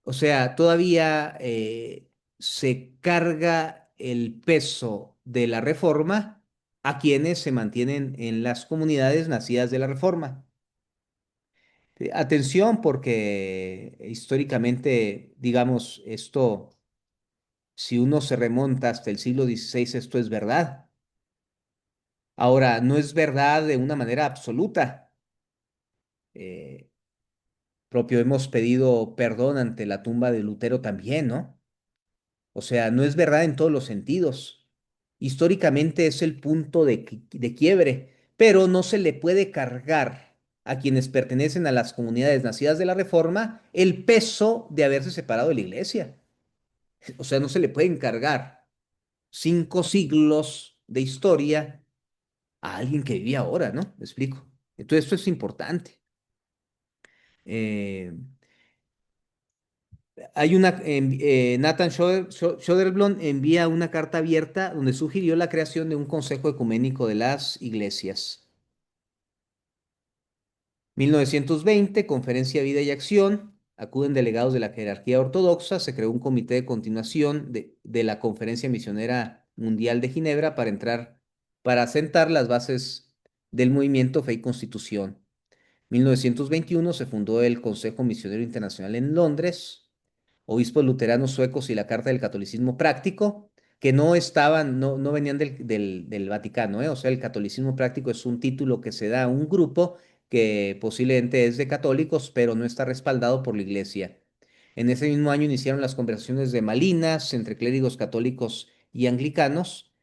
o sea, todavía se carga el peso de la reforma a quienes se mantienen en las comunidades nacidas de la reforma. Atención, porque históricamente, digamos, esto, si uno se remonta hasta el siglo XVI, esto es verdad. Ahora, no es verdad de una manera absoluta. Eh, Propio hemos pedido perdón ante la tumba de Lutero también, ¿no? O sea, no es verdad en todos los sentidos. Históricamente es el punto de quiebre, pero no se le puede cargar a quienes pertenecen a las comunidades nacidas de la Reforma el peso de haberse separado de la Iglesia. O sea, no se le puede encargar 5 siglos de historia a alguien que vivía ahora, ¿no? ¿Me explico? Entonces, esto es importante. Eh, Nathan Söderblom envía una carta abierta donde sugirió la creación de un consejo ecuménico de las iglesias. 1920, Conferencia Vida y Acción, acuden delegados de la jerarquía ortodoxa, se creó un comité de continuación de la Conferencia Misionera Mundial de Ginebra para sentar las bases del movimiento Fe y Constitución. 1921 se fundó el Consejo Misionero Internacional en Londres, obispos luteranos suecos y la Carta del Catolicismo Práctico, que no estaban, no venían del Vaticano, ¿eh? O sea, el catolicismo práctico es un título que se da a un grupo que posiblemente es de católicos, pero no está respaldado por la Iglesia. En ese mismo año iniciaron las conversaciones de Malinas entre clérigos católicos y anglicanos.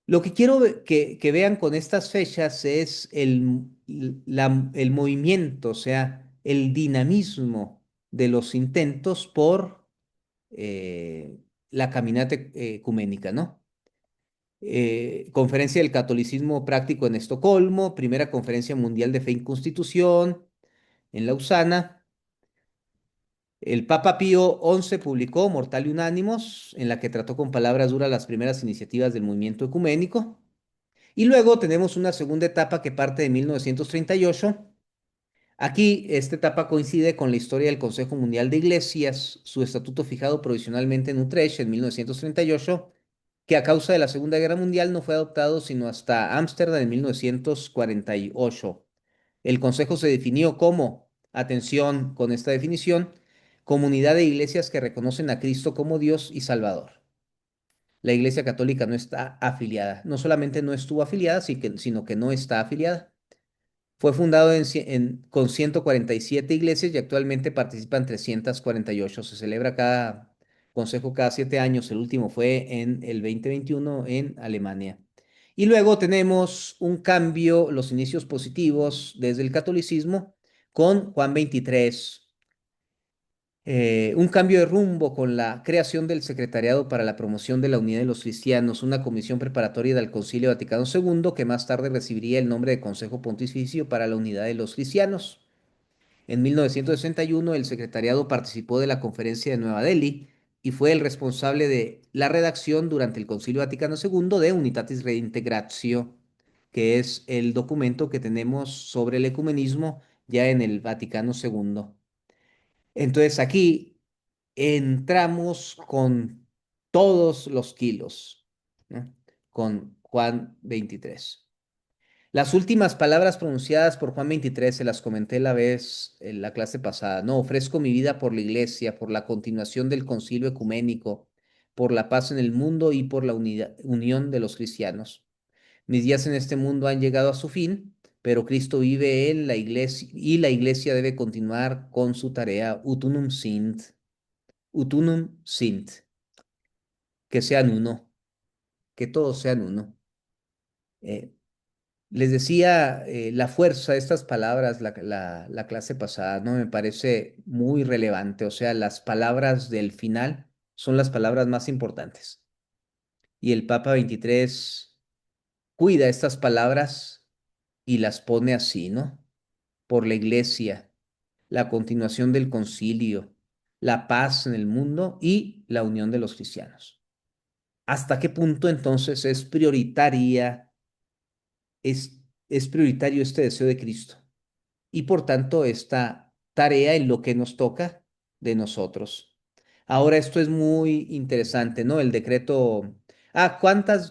Lo que quiero que vean con estas fechas es el movimiento, o sea, el dinamismo de los intentos por eh, la caminata ecuménica, ¿no? Conferencia del Catolicismo Práctico en Estocolmo, primera Conferencia Mundial de Fe y Constitución en Lausana. El Papa Pío XI publicó Mortal y Unánimos, en la que trató con palabras duras las primeras iniciativas del movimiento ecuménico. Y luego tenemos una segunda etapa que parte de 1938. Aquí, esta etapa coincide con la historia del Consejo Mundial de Iglesias, su estatuto fijado provisionalmente en Utrecht en 1938, que a causa de la Segunda Guerra Mundial no fue adoptado sino hasta Ámsterdam en 1948. El Consejo se definió como, atención con esta definición, comunidad de iglesias que reconocen a Cristo como Dios y Salvador. La Iglesia Católica no está afiliada. No solamente no estuvo afiliada, sino que no está afiliada. Fue fundado con 147 iglesias y actualmente participan 348. Se celebra cada consejo cada 7 años. El último fue en el 2021 en Alemania. Y luego tenemos un cambio, los inicios positivos desde el catolicismo con Juan 23, un cambio de rumbo con la creación del Secretariado para la Promoción de la Unidad de los Cristianos, una comisión preparatoria del Concilio Vaticano II que más tarde recibiría el nombre de Consejo Pontificio para la Unidad de los Cristianos. En 1961, el secretariado participó de la Conferencia de Nueva Delhi y fue el responsable de la redacción durante el Concilio Vaticano II de Unitatis Redintegratio, que es el documento que tenemos sobre el ecumenismo ya en el Vaticano II. Entonces aquí entramos con todos los kilos, ¿no? Con Juan 23. Las últimas palabras pronunciadas por Juan 23 se las comenté la vez en la clase pasada. No, ofrezco mi vida por la iglesia, por la continuación del concilio ecuménico, por la paz en el mundo y por la unión de los cristianos. Mis días en este mundo han llegado a su fin, pero Cristo vive en la iglesia y la iglesia debe continuar con su tarea utunum sint, que sean uno, que todos sean uno. Eh, Les decía la fuerza de estas palabras la clase pasada, ¿no? Me parece muy relevante. O sea, las palabras del final son las palabras más importantes. Y el Papa 23 cuida estas palabras y las pone así, ¿no? Por la iglesia, la continuación del concilio, la paz en el mundo y la unión de los cristianos. ¿Hasta qué punto entonces es, es prioritario este deseo de Cristo? Y por tanto esta tarea en lo que nos toca de nosotros. Ahora esto es muy interesante, ¿no? El decreto,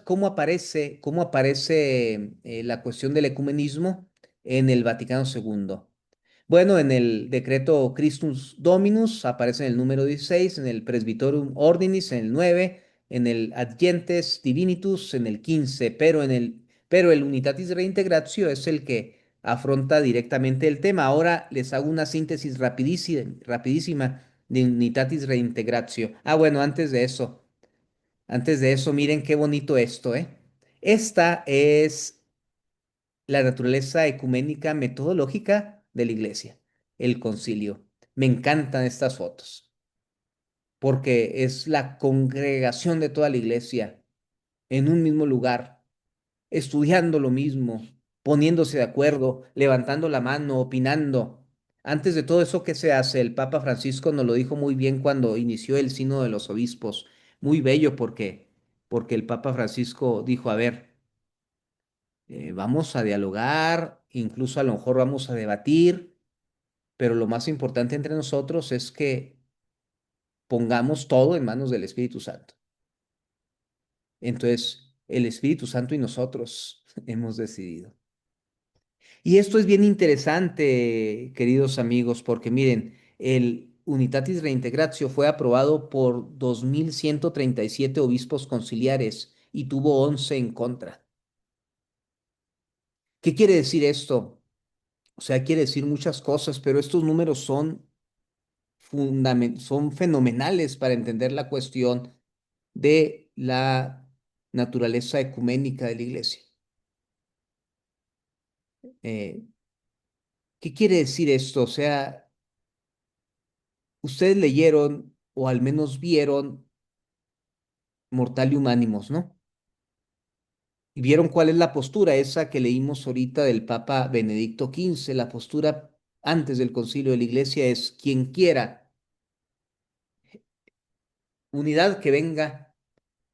cómo aparece la cuestión del ecumenismo en el Vaticano II? Bueno, en el decreto Christus Dominus aparece en el número 16, en el Presbyterium Ordinis en el 9, en el Ad Gentes Divinitus en el 15, pero el Unitatis Reintegratio es el que afronta directamente el tema. Ahora les hago una síntesis rapidísima de Unitatis Reintegratio. Bueno, antes de eso, miren qué bonito esto, ¿eh? Esta es la naturaleza ecuménica metodológica de la iglesia, el concilio. Me encantan estas fotos porque es la congregación de toda la iglesia en un mismo lugar, estudiando lo mismo, poniéndose de acuerdo, levantando la mano, opinando. Antes de todo eso, ¿qué se hace? El Papa Francisco nos lo dijo muy bien cuando inició el Sínodo de los Obispos. Muy bello porque el Papa Francisco dijo, a ver, vamos a dialogar, incluso a lo mejor vamos a debatir, pero lo más importante entre nosotros es que pongamos todo en manos del Espíritu Santo. Entonces, el Espíritu Santo y nosotros hemos decidido. Y esto es bien interesante, queridos amigos, porque miren, el Unitatis Reintegratio fue aprobado por 2137 obispos conciliares y tuvo 11 en contra. ¿Qué quiere decir esto? O sea, quiere decir muchas cosas, pero estos números son fenomenales para entender la cuestión de la naturaleza ecuménica de la iglesia. Eh, ¿Qué quiere decir esto? O sea, ustedes leyeron o al menos vieron Mortalium Animos, ¿no? Y vieron cuál es la postura, esa que leímos ahorita del Papa Benedicto XV. La postura antes del concilio de la iglesia es quien quiera unidad que venga.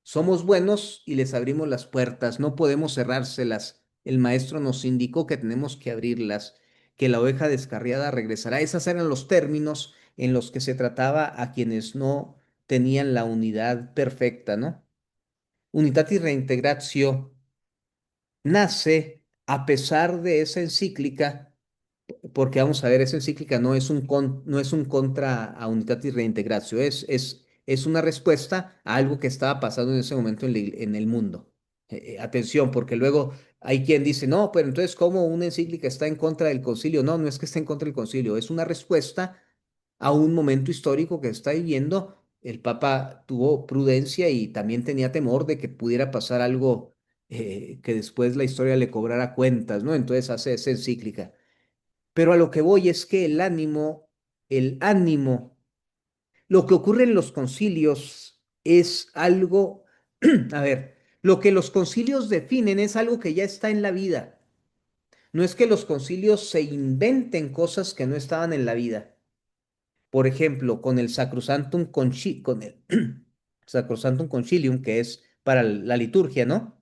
Somos buenos y les abrimos las puertas, no podemos cerrárselas. El maestro nos indicó que tenemos que abrirlas, que la oveja descarriada regresará. Esos eran los términos en los que se trataba a quienes no tenían la unidad perfecta, ¿no? Unitatis Reintegratio nace a pesar de esa encíclica porque vamos a ver, esa encíclica no es un contra a Unitatis Reintegratio, es una respuesta a algo que estaba pasando en ese momento en el mundo. Atención, porque luego hay quien dice, no, pero entonces, ¿cómo una encíclica está en contra del concilio? No, no es que esté en contra del concilio, es una respuesta a un momento histórico que está viviendo. El Papa tuvo prudencia y también tenía temor de que pudiera pasar algo que después la historia le cobrara cuentas, ¿no? Entonces hace esa encíclica. Pero a lo que voy es que el ánimo, lo que ocurre en los concilios es algo, a ver, lo que los concilios definen es algo que ya está en la vida. No es que los concilios se inventen cosas que no estaban en la vida. Por ejemplo, con el con el Sacrosanctum Concilium, que es para la liturgia, ¿no?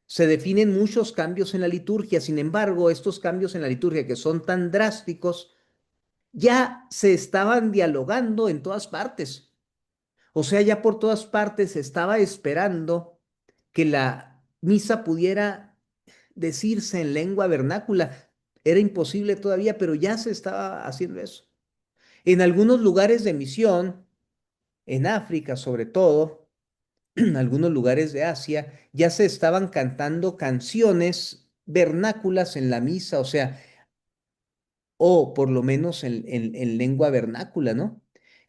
Se definen muchos cambios en la liturgia. Sin embargo, estos cambios en la liturgia que son tan drásticos ya se estaban dialogando en todas partes. O sea, ya por todas partes se estaba esperando que la misa pudiera decirse en lengua vernácula. Era imposible todavía, pero ya se estaba haciendo eso. En algunos lugares de misión, en África sobre todo, en algunos lugares de Asia, ya se estaban cantando canciones vernáculas en la misa, o sea, o por lo menos en lengua vernácula, ¿no?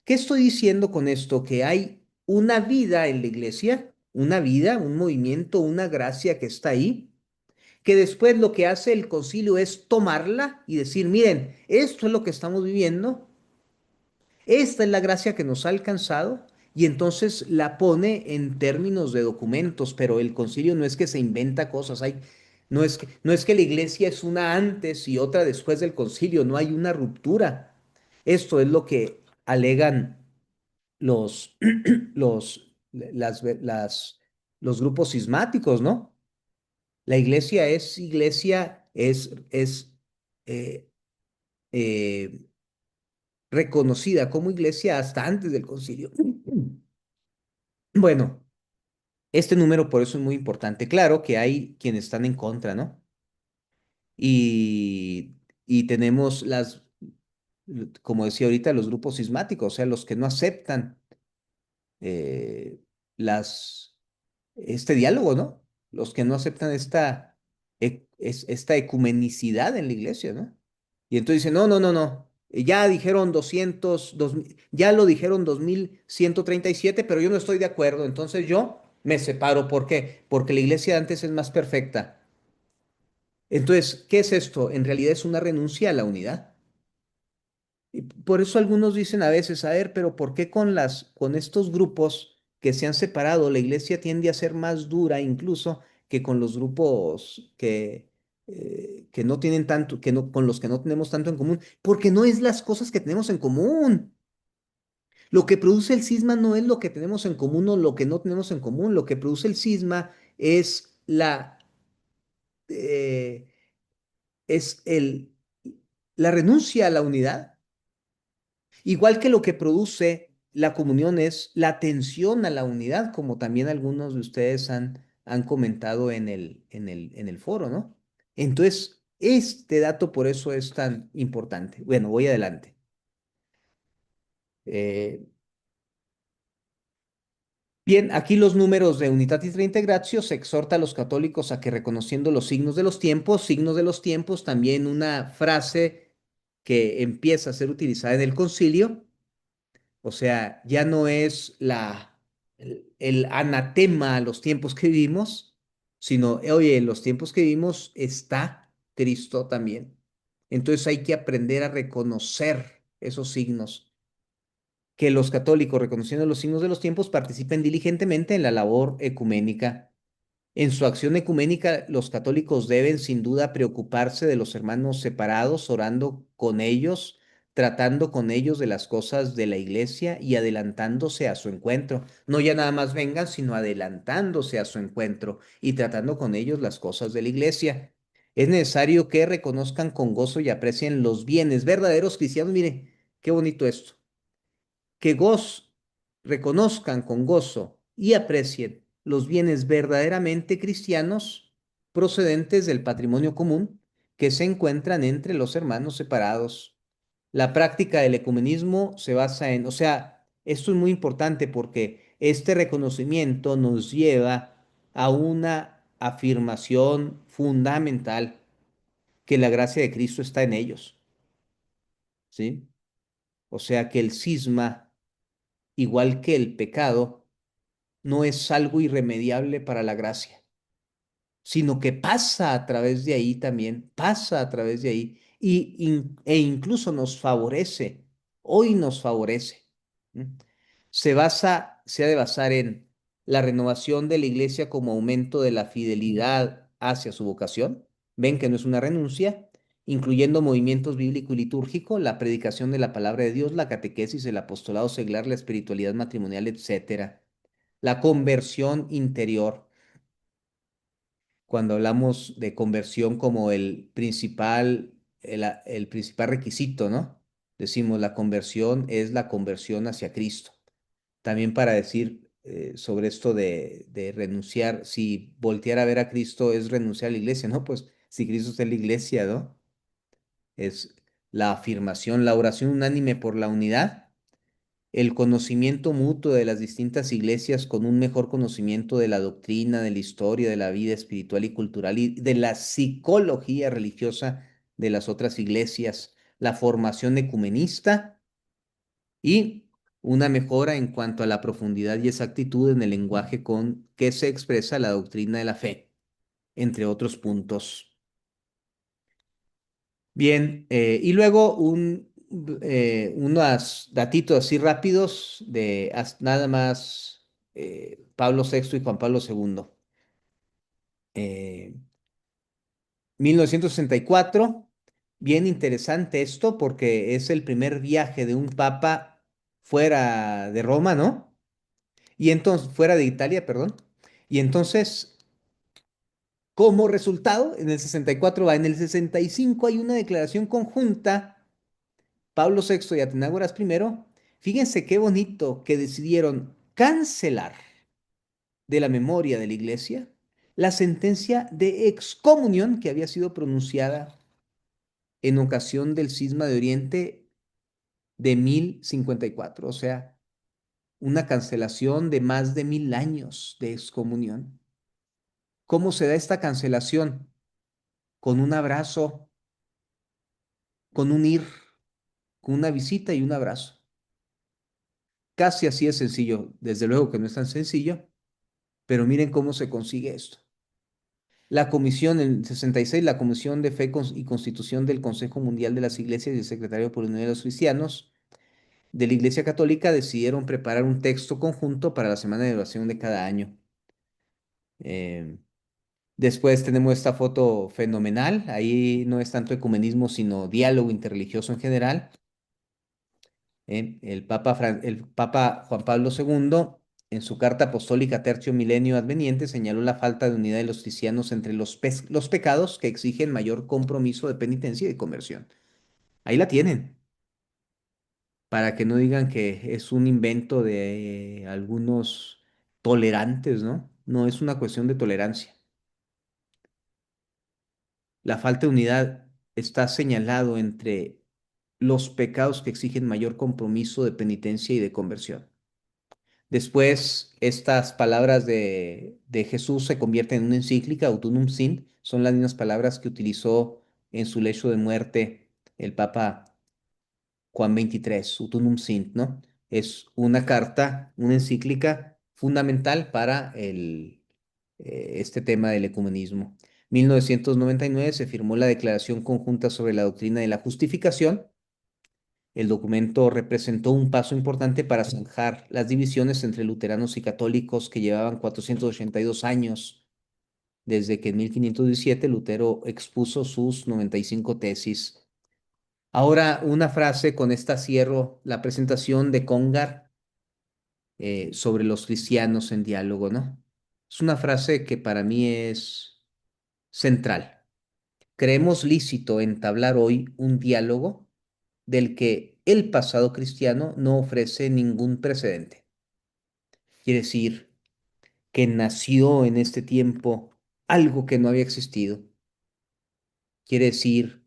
¿Qué estoy diciendo con esto? Que hay una vida en la iglesia, una vida, un movimiento, una gracia que está ahí, que después lo que hace el concilio es tomarla y decir, miren, esto es lo que estamos viviendo, esta es la gracia que nos ha alcanzado y entonces la pone en términos de documentos, pero el concilio no es que se inventa cosas, no es que la iglesia es una antes y otra después del concilio, no hay una ruptura. Esto es lo que alegan los, los grupos cismáticos, ¿no? La iglesia, eh, eh, reconocida como iglesia hasta antes del concilio. Bueno, este número por eso es muy importante. Claro que hay quienes están en contra, ¿no? Y, y tenemos como decía ahorita, los grupos sismáticos, o sea, los que no aceptan eh, las, este diálogo, ¿no? Los que no aceptan esta ecumenicidad en la iglesia, ¿no? Y entonces dicen, no, no, no, no, ya dijeron 200, ya lo dijeron 2137, pero yo no estoy de acuerdo, entonces yo me separo. ¿Por qué? Porque la iglesia de antes es más perfecta. Entonces, ¿qué es esto? En realidad es una renuncia a la unidad. Y por eso algunos dicen a veces, a ver, pero ¿por qué con estos grupos que se han separado, la iglesia tiende a ser más dura incluso que con los grupos que no tienen tanto, con los que no tenemos tanto en común? Porque no es las cosas que tenemos en común. Lo que produce el cisma no es lo que tenemos en común o lo que no tenemos en común. Lo que produce el cisma es eh, es la renuncia a la unidad. Igual que lo que produce la comunión es la atención a la unidad, como también algunos de ustedes han comentado en el foro, ¿no? Entonces, este dato por eso es tan importante. Bueno, voy adelante. Eh, Bien, aquí los números de Unitatis Reintegratio se exhorta a los católicos a que reconociendo los signos de los tiempos, también una frase que empieza a ser utilizada en el concilio. O sea, ya no es el anatema a los tiempos que vivimos, sino, oye, en los tiempos que vivimos está Cristo también. Entonces hay que aprender a reconocer esos signos, que los católicos, reconociendo los signos de los tiempos, participen diligentemente en la labor ecuménica. En su acción ecuménica, los católicos deben sin duda preocuparse de los hermanos separados, orando con ellos, tratando con ellos de las cosas de la iglesia y adelantándose a su encuentro. No ya nada más vengan, sino adelantándose a su encuentro y tratando con ellos las cosas de la iglesia. Es necesario que reconozcan con gozo y aprecien los bienes verdaderos cristianos. Mire, qué bonito esto, que reconozcan con gozo y aprecien los bienes verdaderamente cristianos procedentes del patrimonio común que se encuentran entre los hermanos separados. La práctica del ecumenismo se basa en, o sea, esto es muy importante porque este reconocimiento nos lleva a una afirmación fundamental, que la gracia de Cristo está en ellos, ¿sí? O sea que el cisma, igual que el pecado, no es algo irremediable para la gracia. sino que pasa a través de ahí también, pasa a través de ahí e incluso nos favorece, hoy nos favorece. ¿M? Se ha de basar en la renovación de la iglesia como aumento de la fidelidad hacia su vocación. Ven que no es una renuncia, incluyendo movimientos bíblico y litúrgico, la predicación de la palabra de Dios, la catequesis, el apostolado seglar, la espiritualidad matrimonial, etcétera. La conversión interior, cuando hablamos de conversión como el principal requisito, ¿no? Decimos, la conversión es la conversión hacia Cristo. También para decir sobre esto de renunciar, si voltear a ver a Cristo es renunciar a la iglesia, ¿no? Pues si Cristo está en la iglesia, ¿no? Es la afirmación, la oración unánime por la unidad, el conocimiento mutuo de las distintas iglesias con un mejor conocimiento de la doctrina, de la historia, de la vida espiritual y cultural y de la psicología religiosa de las otras iglesias, la formación ecumenista y una mejora en cuanto a la profundidad y exactitud en el lenguaje con que se expresa la doctrina de la fe, entre otros puntos. Bien, y luego unos datitos así rápidos de nada más Pablo VI y Juan Pablo II. Eh, 1964, bien interesante esto porque es el primer viaje de un papa fuera de Roma, ¿no? Y entonces, fuera de Italia, perdón. Y entonces, como resultado, en el 64 va, en el 65 hay una declaración conjunta Pablo VI y Atenágoras I, fíjense qué bonito que decidieron cancelar de la memoria de la iglesia la sentencia de excomunión que había sido pronunciada en ocasión del cisma de Oriente de 1054, o sea, una cancelación de más de 1000 años de excomunión. ¿Cómo se da esta cancelación? Con un abrazo, con un ir, con una visita y un abrazo. Casi así es sencillo, desde luego que no es tan sencillo, pero miren cómo se consigue esto. La comisión, en el 66, la Comisión de Fe y Constitución del Consejo Mundial de las Iglesias y el Secretario por la Unidad de los Cristianos de la Iglesia Católica decidieron preparar un texto conjunto para la semana de oración de cada año. Eh, Después tenemos esta foto fenomenal. Ahí no es tanto ecumenismo, sino diálogo interreligioso en general. El Papa Juan Pablo II, en su carta apostólica Tercio Milenio Adveniente, señaló la falta de unidad de los cristianos entre los pecados que exigen mayor compromiso de penitencia y de conversión. Ahí la tienen, para que no digan que es un invento de algunos tolerantes, ¿no? No es una cuestión de tolerancia. La falta de unidad está señalado entre los pecados que exigen mayor compromiso de penitencia y de conversión. Después, estas palabras de Jesús se convierten en una encíclica, Autunum Sint, son las mismas palabras que utilizó en su lecho de muerte el Papa Juan XXIII, Autunum Sint, ¿no? Es una carta, una encíclica fundamental para este tema del ecumenismo. 1999 se firmó la Declaración Conjunta sobre la Doctrina de la Justificación. El documento representó un paso importante para zanjar las divisiones entre luteranos y católicos que llevaban 482 años desde que en 1517 Lutero expuso sus 95 tesis. Ahora una frase, con esta cierro la presentación de Congar sobre los cristianos en diálogo, ¿no? Es una frase que para mí es central. Creemos lícito entablar hoy un diálogo del que el pasado cristiano no ofrece ningún precedente. Quiere decir que nació en este tiempo algo que no había existido. Quiere decir,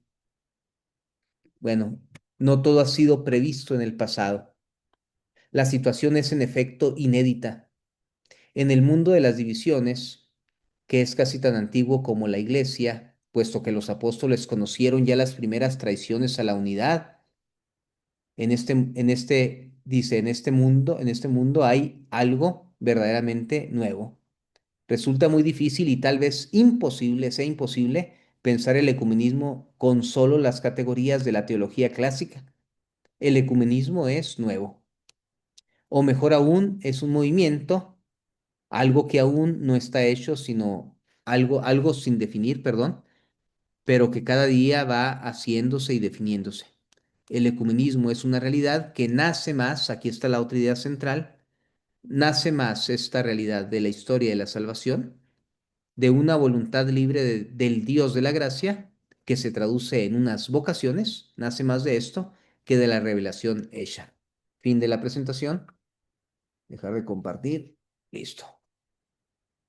bueno, no todo ha sido previsto en el pasado. La situación es en efecto inédita. En el mundo de las divisiones, que es casi tan antiguo como la iglesia, puesto que los apóstoles conocieron ya las primeras traiciones a la unidad, dice, en este mundo hay algo verdaderamente nuevo. Resulta muy difícil y tal vez imposible, sea imposible, pensar el ecumenismo con solo las categorías de la teología clásica. El ecumenismo es nuevo, o mejor aún, es un movimiento, algo que aún no está hecho, sino algo sin definir, perdón, pero que cada día va haciéndose y definiéndose. El ecumenismo es una realidad que nace más, aquí está la otra idea central, nace más esta realidad de la historia de la salvación, de una voluntad libre del Dios de la gracia, que se traduce en unas vocaciones, nace más de esto que de la revelación hecha. Fin de la presentación. Dejar de compartir. Listo.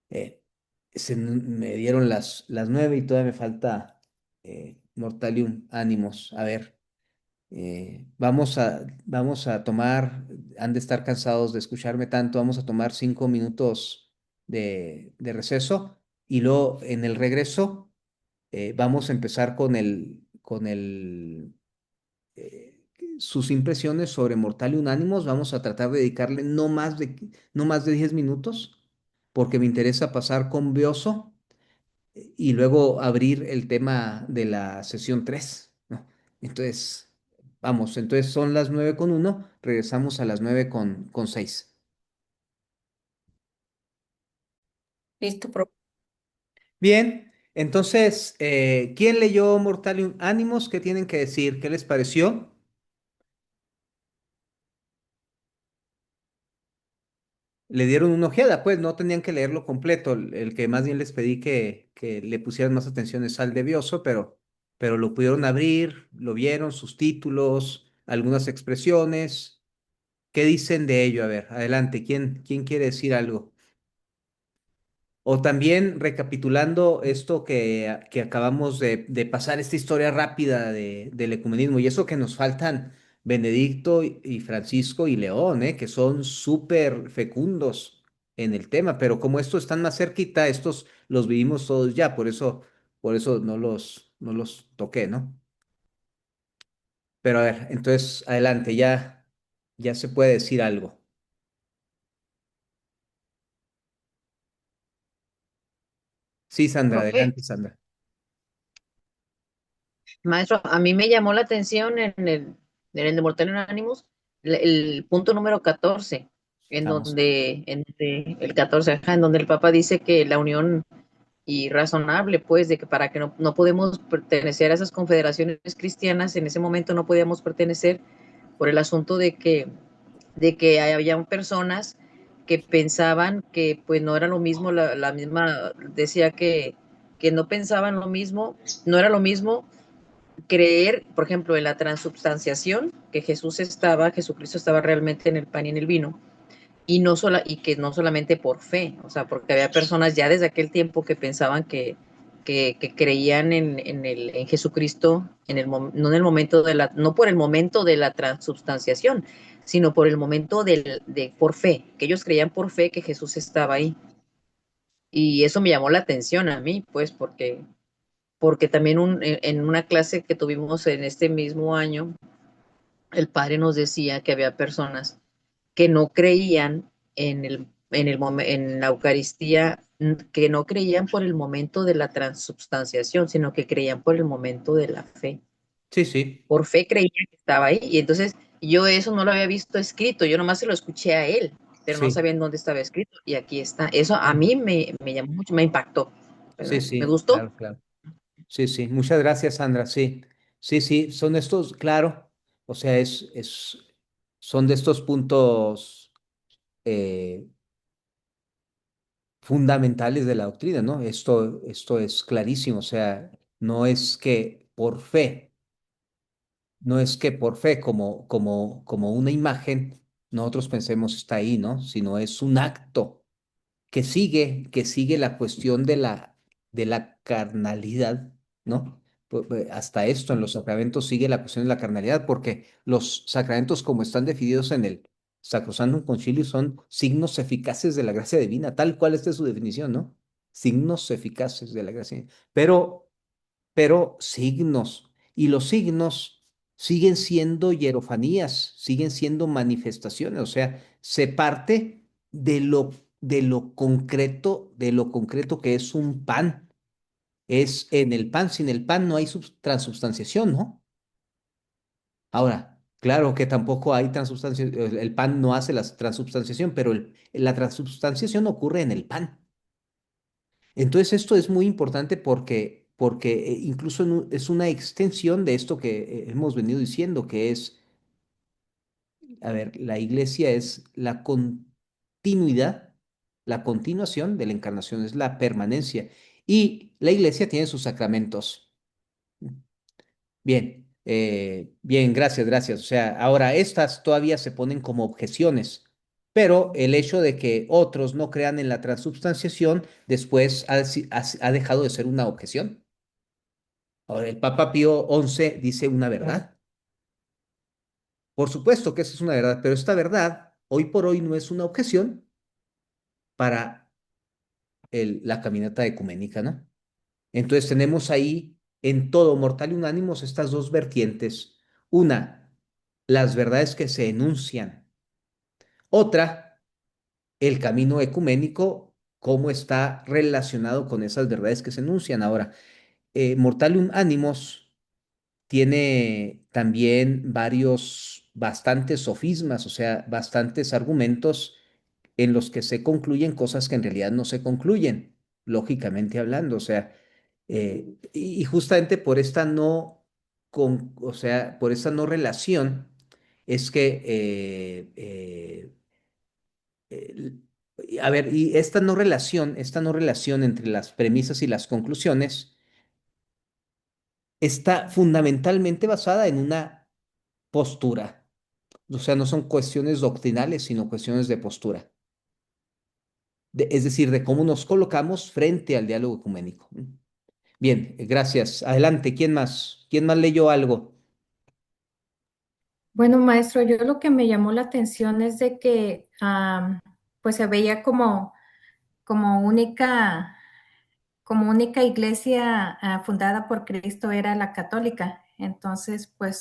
Eh, me dieron las 9 y todavía me falta Mortalium Ánimos. A ver, vamos a tomar, han de estar cansados de escucharme tanto, vamos a tomar 5 minutos de receso y luego en el regreso vamos a empezar eh, sus impresiones sobre Mortalium Animos. Vamos a tratar de dedicarle no más de 10 minutos, porque me interesa pasar con Beoso y luego abrir el tema de la sesión 3, ¿no? Entonces, vamos, entonces son las 9:01, regresamos a las 9:06. Listo, Bien, entonces, ¿quién leyó Mortalium Animos? ¿Qué tienen que decir? ¿Qué les pareció? Le dieron una ojeada, pues no tenían que leerlo completo. El que más bien les pedí que le pusieran más atención es al de Bioso, pero lo pudieron abrir, lo vieron, sus títulos, algunas expresiones. ¿Qué dicen de ello? A ver, adelante, ¿quién quiere decir algo? O también recapitulando esto que acabamos de pasar, esta historia rápida del ecumenismo, y eso que nos faltan Benedicto y Francisco y León, que son súper fecundos en el tema, pero como estos están más cerquita, estos los vivimos todos ya, por eso no los toqué, ¿no? Pero a ver, entonces adelante, ya se puede decir algo. Sí, Sandra, profe, adelante, Sandra. maestro, a mí me llamó la atención en el de Mortal Anonymous, el punto número 14, Estamos. el 14, ajá, en donde el Papa dice que la unión irrazonable, pues, de que para que no podemos pertenecer a esas confederaciones cristianas, en ese momento no podíamos pertenecer por el asunto de que había personas que pensaban que pues no era lo mismo, la misma decía que no pensaban lo mismo, no era lo mismo creer, por ejemplo, en la transubstanciación, que Jesucristo estaba realmente en el pan y en el vino, y que no solamente por fe, o sea, porque había personas ya desde aquel tiempo que pensaban que creían en Jesucristo no en el momento no por el momento de la transubstanciación, sino por el momento por fe, que ellos creían por fe que Jesús estaba ahí. Y eso me llamó la atención a mí, pues, porque también en una clase que tuvimos en este mismo año, el padre nos decía que había personas que no creían en la Eucaristía, que no creían por el momento de la transubstanciación, sino que creían por el momento de la fe. Sí, sí. Por fe creían que estaba ahí. Y entonces yo eso no lo había visto escrito, yo nomás se lo escuché a él, pero no Sí, sabía en dónde estaba escrito. Y aquí está. Eso a mí me llamó mucho, me impactó, sí, ¿verdad? Me sí, gustó. claro, claro. Sí, sí, muchas gracias, Sandra. Sí, sí, sí, son estos, claro, o sea, son de estos puntos eh, fundamentales de la doctrina, ¿no? Esto es clarísimo, o sea, no es que por fe, no es que por fe como una imagen nosotros pensemos está ahí, ¿no? Sino es un acto que sigue la cuestión de la carnalidad, ¿no? Hasta esto, en los sacramentos sigue la cuestión de la carnalidad, porque los sacramentos, como están definidos en el Sacrosantum Concilium, son signos eficaces de la gracia divina, tal cual esta es su definición, ¿no? Signos eficaces de la gracia divina. Pero signos, y los signos siguen siendo hierofanías, siguen siendo manifestaciones, o sea, se parte de lo de lo concreto que es un pan. Es en el pan, sin el pan no hay transubstanciación, ¿no? Ahora, claro que tampoco hay transubstanciación, el pan no hace la transubstanciación, pero la transubstanciación ocurre en el pan. Entonces, esto es muy importante porque incluso es una extensión de esto que hemos venido diciendo, que es, a ver, la iglesia es la continuidad, la continuación de la encarnación, es la permanencia. Y la iglesia tiene sus sacramentos. Bien, bien, gracias, gracias. O sea, ahora estas todavía se ponen como objeciones, pero el hecho de que otros no crean en la transubstanciación después ha dejado de ser una objeción. Ahora, el Papa Pío XI dice una verdad. Por supuesto que esa es una verdad, pero esta verdad hoy por hoy no es una objeción para la caminata ecuménica, ¿no? Entonces tenemos ahí en todo Mortal y Unánimos estas dos vertientes. Una, las verdades que se enuncian. Otra, el camino ecuménico, cómo está relacionado con esas verdades que se enuncian. Ahora, Mortalium Animos tiene también bastantes sofismas, o sea, bastantes argumentos en los que se concluyen cosas que en realidad no se concluyen, lógicamente hablando. O sea, y justamente por esta o sea, por esta no relación es que el- a ver, y esta no relación entre las premisas y las conclusiones está fundamentalmente basada en una postura. O sea, no son cuestiones doctrinales, sino cuestiones de postura. Es decir, de cómo nos colocamos frente al diálogo ecuménico. Bien, gracias. Adelante, ¿quién más? ¿Quién más leyó algo? Bueno, maestro, yo lo que me llamó la atención es de que pues se veía como como única iglesia fundada por Cristo era la católica. Entonces, pues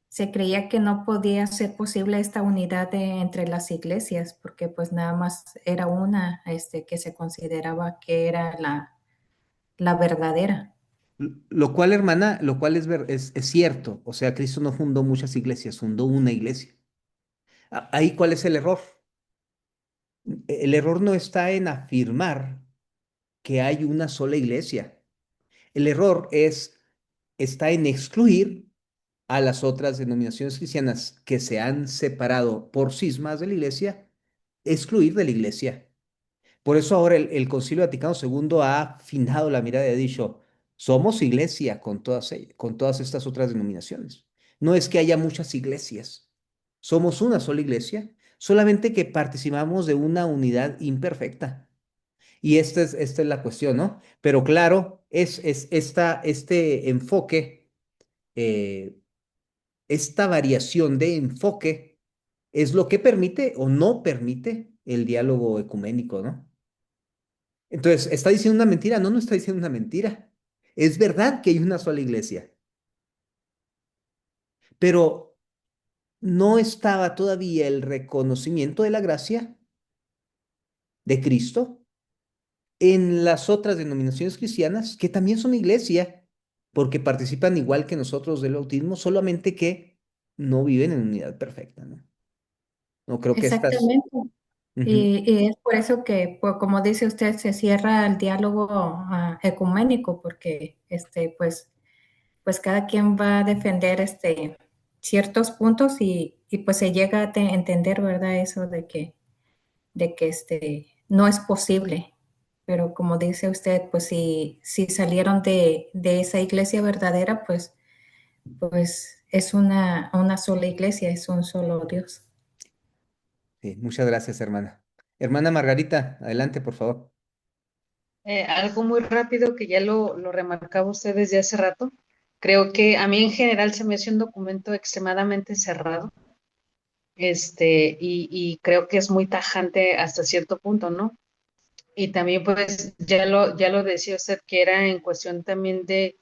se creía que no podía ser posible esta unidad entre las iglesias, porque pues nada más era una que se consideraba que era la verdadera. Lo cual, hermana, lo cual es cierto. O sea, Cristo no fundó muchas iglesias, fundó una iglesia. Ahí, ¿cuál es el error? El error no está en afirmar que hay una sola iglesia. El error está en excluir a las otras denominaciones cristianas que se han separado por cismas de la iglesia, excluir de la iglesia. Por eso ahora el Concilio Vaticano II ha afinado la mirada y ha dicho, somos iglesia con todas estas otras denominaciones. No es que haya muchas iglesias, somos una sola iglesia, solamente que participamos de una unidad imperfecta. Y esta es la cuestión, ¿no? Pero claro, este enfoque, eh, esta variación de enfoque es lo que permite o no permite el diálogo ecuménico, ¿no? Entonces, ¿está diciendo una mentira? No, no está diciendo una mentira. Es verdad que hay una sola iglesia, pero no estaba todavía el reconocimiento de la gracia de Cristo en las otras denominaciones cristianas, que también son iglesia, porque participan igual que nosotros del bautismo, solamente que no viven en unidad perfecta, ¿no? No creo que estas... Exactamente. Ujú. Y es por eso que, pues, como dice usted, se cierra el diálogo ecuménico, porque pues cada quien va a defender ciertos puntos y pues se llega a entender, ¿verdad? Eso de que no es posible. Pero como dice usted, pues si salieron de esa iglesia verdadera, pues es una sola iglesia, es un solo Dios. Sí, muchas gracias, hermana. Hermana Margarita, adelante, por favor. Algo muy rápido que ya lo remarcaba usted desde hace rato. Creo que a mí en general se me hace un documento extremadamente cerrado, y creo que es muy tajante hasta cierto punto, ¿no? Y también pues ya lo decía usted que era en cuestión también de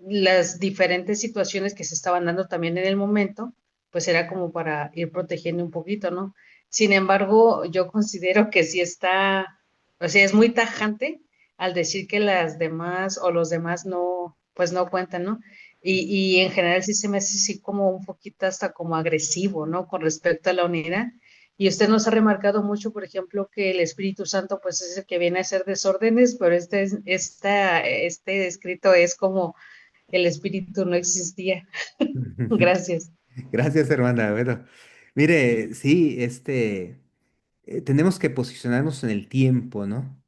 las diferentes situaciones que se estaban dando también en el momento, pues era como para ir protegiendo un poquito, ¿no? Sin embargo, yo considero que sí está, o sea, es muy tajante al decir que las demás o los demás no, pues no cuentan, ¿no? Y en general sí se me hace así como un poquito hasta como agresivo, ¿no? Con respecto a la unidad. Y usted nos ha remarcado mucho, por ejemplo, que el Espíritu Santo, pues es el que viene a hacer desórdenes, pero este escrito es como el Espíritu no existía. Gracias. Gracias, hermana. Bueno, mire, sí, tenemos que posicionarnos en el tiempo, ¿no?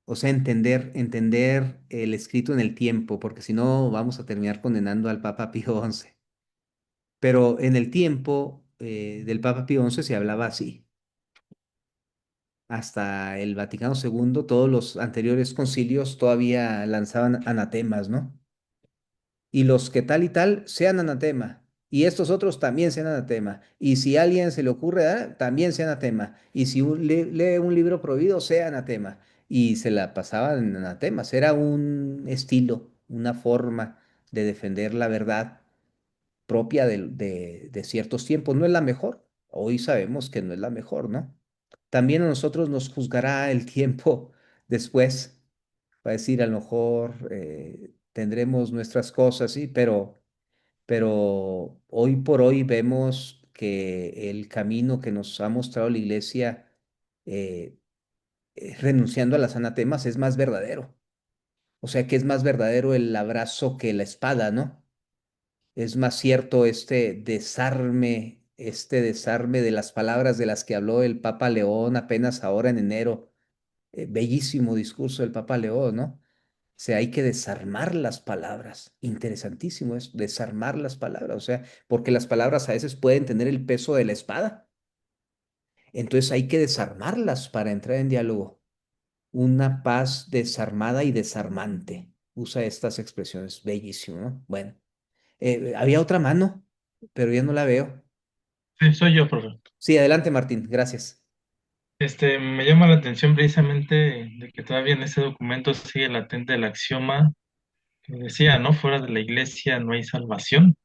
O sea, entender el escrito en el tiempo, porque si no vamos a terminar condenando al Papa Pío XI. Pero en el tiempo del Papa Pío XI se hablaba así. Hasta el Vaticano II, todos los anteriores concilios todavía lanzaban anatemas, ¿no? Y los que tal y tal sean anatema. Y estos otros también sean anatema. Y si a alguien se le ocurre, también sea anatema. Y si lee un libro prohibido, sea anatema. Y se la pasaban en anatemas. Era un estilo, una forma de defender la verdad propia de ciertos tiempos. No es la mejor. Hoy sabemos que no es la mejor, ¿no? También a nosotros nos juzgará el tiempo después. Va a decir, a lo mejor tendremos nuestras cosas, sí, pero hoy por hoy vemos que el camino que nos ha mostrado la iglesia, eh, renunciando a las anatemas, es más verdadero. O sea que es más verdadero el abrazo que la espada, ¿no? Es más cierto este desarme de las palabras de las que habló el Papa León apenas ahora en enero. Bellísimo discurso del Papa León, ¿no? O sea, hay que desarmar las palabras. Interesantísimo es desarmar las palabras. O sea, porque las palabras a veces pueden tener el peso de la espada. Entonces hay que desarmarlas para entrar en diálogo. Una paz desarmada y desarmante. Usa estas expresiones. Bellísimo, ¿no? Bueno, había otra mano, pero ya no la veo. Sí, soy yo, profe. Sí, adelante, Martín. Gracias. Me llama la atención precisamente de que todavía en ese documento sigue latente el axioma que decía, ¿no? Fuera de la iglesia no hay salvación.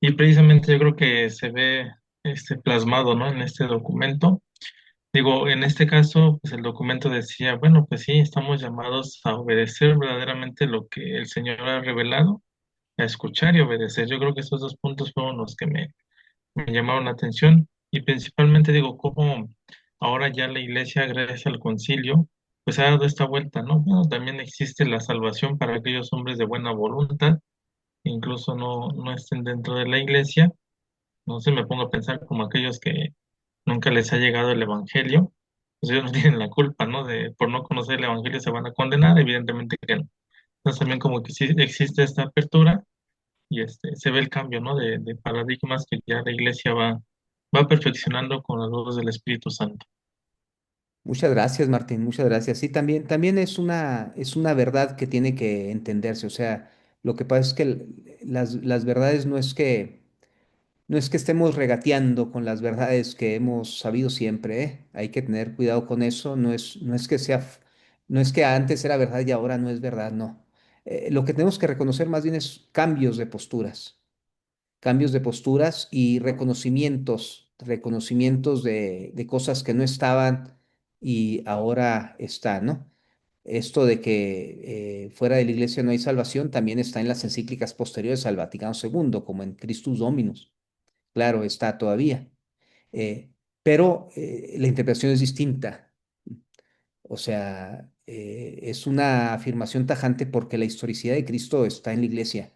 Y precisamente yo creo que se ve plasmado, ¿no? En este documento. Digo, en este caso, pues el documento decía, bueno, pues sí, estamos llamados a obedecer verdaderamente lo que el Señor ha revelado, a escuchar y obedecer. Yo creo que esos dos puntos fueron los que me llamaron la atención y principalmente digo, cómo ahora ya la iglesia, gracias al concilio, pues ha dado esta vuelta, ¿no? Bueno, también existe la salvación para aquellos hombres de buena voluntad, que incluso no estén dentro de la iglesia. No sé, me pongo a pensar como aquellos que nunca les ha llegado el evangelio, pues ellos no tienen la culpa, ¿no? De por no conocer el evangelio se van a condenar, evidentemente que no. Entonces también como que sí existe esta apertura y se ve el cambio, ¿no? De paradigmas que ya la iglesia va perfeccionando con la luz del Espíritu Santo. Muchas gracias, Martín, muchas gracias. Sí, también es una verdad que tiene que entenderse. O sea, lo que pasa es que las verdades no es que estemos regateando con las verdades que hemos sabido siempre, ¿eh? Hay que tener cuidado con eso. No es que no es que antes era verdad y ahora no es verdad, no. Lo que tenemos que reconocer más bien es cambios de posturas y reconocimientos de cosas que no estaban y ahora están, ¿no? Esto de que fuera de la iglesia no hay salvación también está en las encíclicas posteriores al Vaticano II, como en Christus Dominus. Claro, está todavía. Eh, pero la interpretación es distinta. O sea, es una afirmación tajante porque la historicidad de Cristo está en la iglesia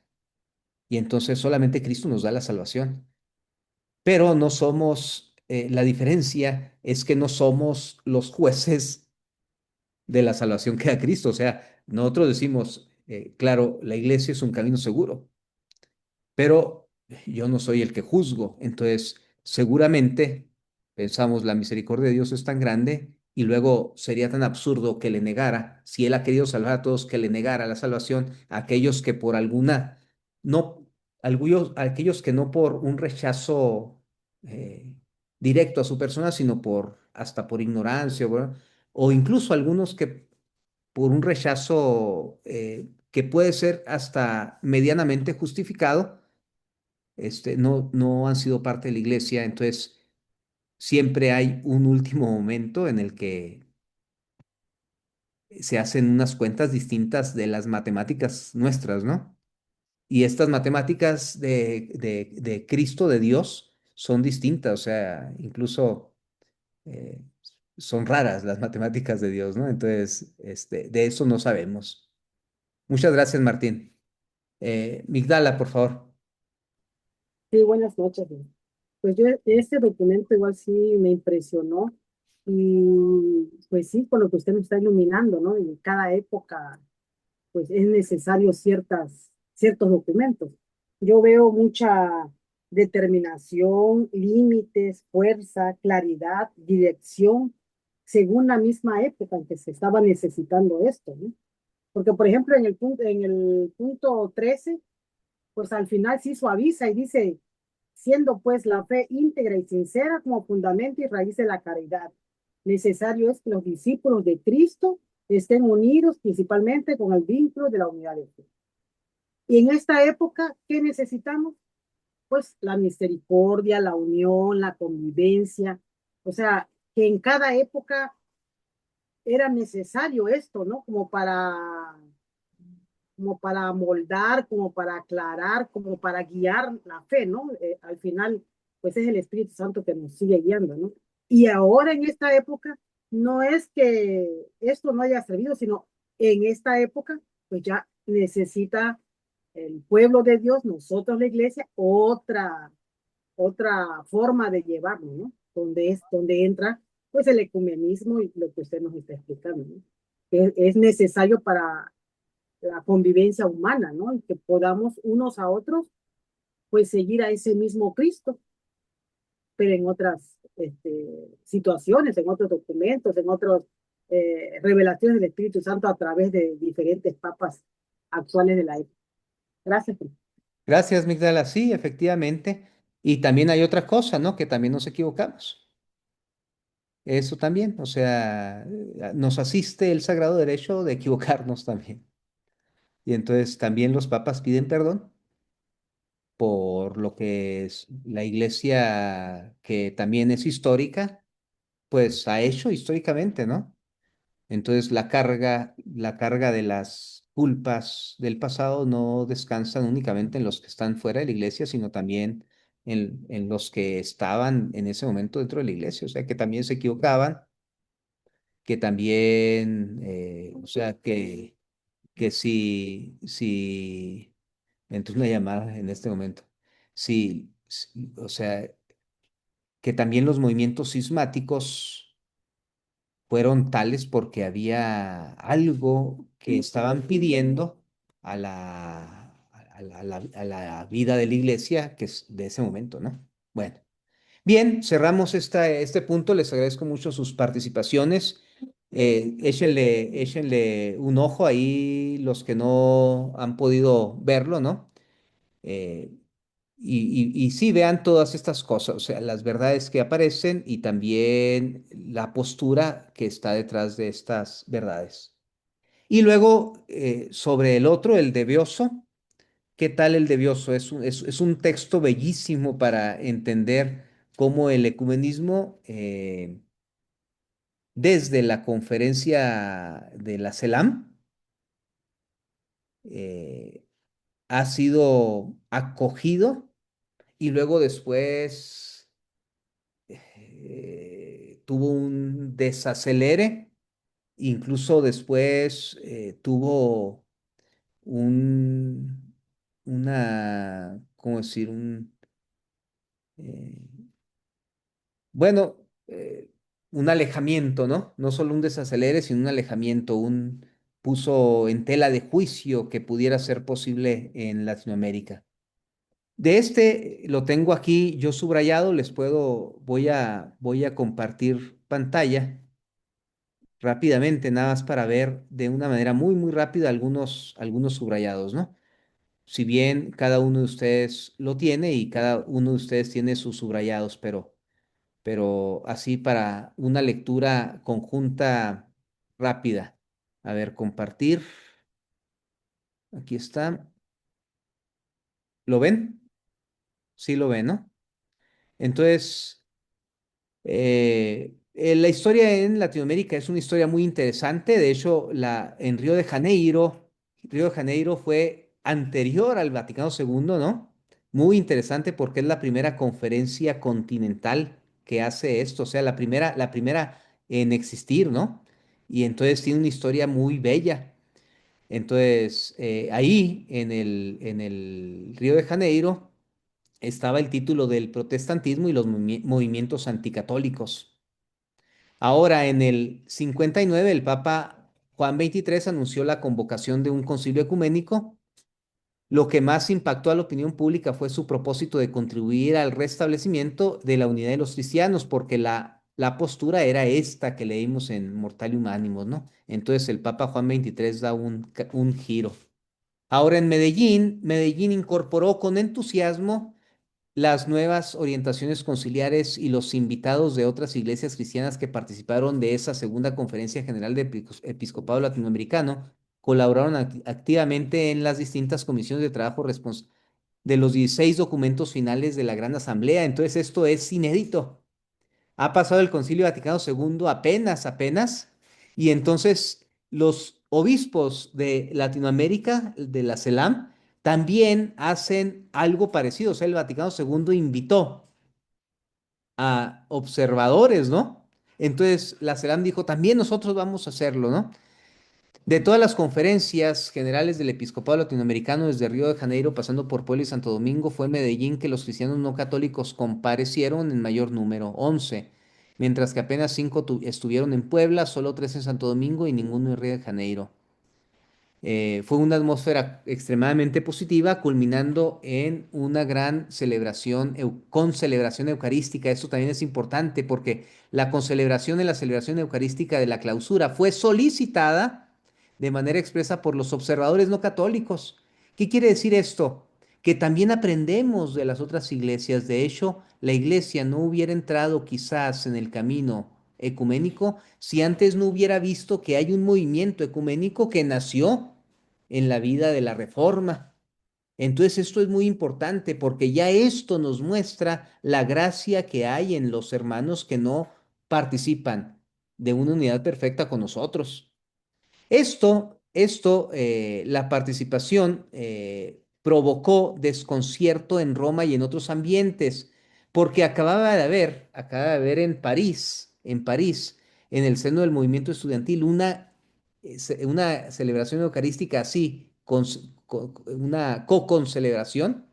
y entonces solamente Cristo nos da la salvación. Pero no somos, la diferencia es que no somos los jueces de la salvación que da Cristo. O sea, nosotros decimos, claro, la iglesia es un camino seguro, pero yo no soy el que juzgo. Entonces, seguramente pensamos, la misericordia de Dios es tan grande y luego sería tan absurdo que le negara, si Él ha querido salvar a todos, que le negara la salvación a aquellos que por alguna, no, aquellos que no por un rechazo eh, directo a su persona, sino hasta por ignorancia, ¿verdad? O incluso algunos que por un rechazo que puede ser hasta medianamente justificado, no han sido parte de la iglesia. Entonces, siempre hay un último momento en el que se hacen unas cuentas distintas de las matemáticas nuestras, ¿no? Y estas matemáticas de Cristo, de Dios, son distintas, o sea, incluso eh, son raras las matemáticas de Dios, ¿no? Entonces, de eso no sabemos. Muchas gracias, Martín. Migdala, por favor. Sí, buenas noches. Pues yo, este documento igual sí me impresionó y pues sí, por lo que usted nos está iluminando, ¿no? En cada época, pues es necesario ciertos documentos. Yo veo mucha determinación, límites, fuerza, claridad, dirección, según la misma época en que se estaba necesitando esto, ¿no? Porque, por ejemplo, en el punto 13 pues al final sí suaviza y dice, siendo pues la fe íntegra y sincera como fundamento y raíz de la caridad. Necesario es que los discípulos de Cristo estén unidos principalmente con el vínculo de la unidad de fe. Y en esta época, ¿qué necesitamos? Pues la misericordia, la unión, la convivencia. O sea, que en cada época era necesario esto, ¿no? Como para moldar, como para aclarar, como para guiar la fe, ¿no? Al final, pues es el Espíritu Santo que nos sigue guiando, ¿no? Y ahora en esta época, no es que esto no haya servido, sino en esta época, pues ya necesita el pueblo de Dios, nosotros la iglesia, otra forma de llevarlo, ¿no? Donde entra, pues el ecumenismo y lo que usted nos está explicando, ¿no? Que es necesario para la convivencia humana, ¿no? Y que podamos unos a otros, pues seguir a ese mismo Cristo, pero en otras situaciones, en otros documentos, en otras revelaciones del Espíritu Santo a través de diferentes papas actuales de la época. Gracias. Gracias, Migdala. Sí, efectivamente. Y también hay otra cosa, ¿no? Que también nos equivocamos. Eso también, o sea, nos asiste el sagrado derecho de equivocarnos también. Y entonces también los papas piden perdón por lo que es la iglesia, que también es histórica, pues ha hecho históricamente, ¿no? Entonces la carga de las culpas del pasado no descansan únicamente en los que están fuera de la iglesia, sino también en los que estaban en ese momento dentro de la iglesia, o sea, que también se equivocaban, que también, o sea, que si, entró una llamada en este momento, o sea, que también los movimientos sismáticos fueron tales porque había algo que estaban pidiendo a la vida de la iglesia, que es de ese momento, ¿no? Bueno, bien, cerramos este punto. Les agradezco mucho sus participaciones. Échenle un ojo ahí los que no han podido verlo, ¿no? Eh, y sí, vean todas estas cosas, o sea, las verdades que aparecen y también la postura que está detrás de estas verdades. Y luego, sobre el otro, el devioso, ¿qué tal el devioso? Es un texto bellísimo para entender cómo el ecumenismo, desde la conferencia de la CELAM, eh, ha sido acogido y luego después tuvo un desacelere, incluso después tuvo un, ¿cómo decir? Eh, bueno, un alejamiento, ¿no? No solo un desacelere, sino un alejamiento, puso en tela de juicio que pudiera ser posible en Latinoamérica. De lo tengo aquí yo subrayado, voy a compartir pantalla rápidamente, nada más para ver de una manera muy, muy rápida algunos subrayados, ¿no? Si bien cada uno de ustedes lo tiene y cada uno de ustedes tiene sus subrayados, pero así para una lectura conjunta rápida. A ver, compartir. Aquí está. ¿Lo ven? Sí lo ven, ¿no? Entonces, La historia en Latinoamérica es una historia muy interesante. De hecho, en Río de Janeiro fue anterior al Vaticano II, ¿no? Muy interesante porque es la primera conferencia continental que hace esto, o sea, la primera en existir, ¿no? Y entonces tiene una historia muy bella. Entonces, ahí en el Río de Janeiro estaba el título del protestantismo y los movimientos anticatólicos. Ahora, en el 59, el Papa Juan XXIII anunció la convocación de un concilio ecuménico. Lo que más impactó a la opinión pública fue su propósito de contribuir al restablecimiento de la unidad de los cristianos, porque la postura era esta que leímos en Mortalium Animos, ¿no? Entonces el Papa Juan XXIII da un giro. Ahora en Medellín, Medellín incorporó con entusiasmo las nuevas orientaciones conciliares y los invitados de otras iglesias cristianas que participaron de esa segunda conferencia general de episcopado latinoamericano colaboraron activamente en las distintas comisiones de trabajo de los 16 documentos finales de la Gran Asamblea. Entonces esto es inédito. Ha pasado el Concilio Vaticano II apenas, y entonces los obispos de Latinoamérica, de la CELAM, también hacen algo parecido. O sea, el Vaticano II invitó a observadores, ¿no? Entonces la CELAM dijo, también nosotros vamos a hacerlo, ¿no? De todas las conferencias generales del episcopado latinoamericano, desde Río de Janeiro, pasando por Puebla y Santo Domingo, fue en Medellín que los cristianos no católicos comparecieron en mayor número, 11, mientras que apenas 5 estuvieron en Puebla, solo 3 en Santo Domingo y ninguno en Río de Janeiro. Fue una atmósfera extremadamente positiva, culminando en una gran celebración, con celebración eucarística. Esto también es importante porque la concelebración en la celebración eucarística de la clausura fue solicitada de manera expresa por los observadores no católicos. ¿Qué quiere decir esto? Que también aprendemos de las otras iglesias. De hecho, la iglesia no hubiera entrado quizás en el camino ecuménico si antes no hubiera visto que hay un movimiento ecuménico que nació en la vida de la Reforma. Entonces esto es muy importante porque ya esto nos muestra la gracia que hay en los hermanos que no participan de una unidad perfecta con nosotros. La participación provocó desconcierto en Roma y en otros ambientes, porque acaba de haber en París, en el seno del movimiento estudiantil, una celebración eucarística así, una co-concelebración,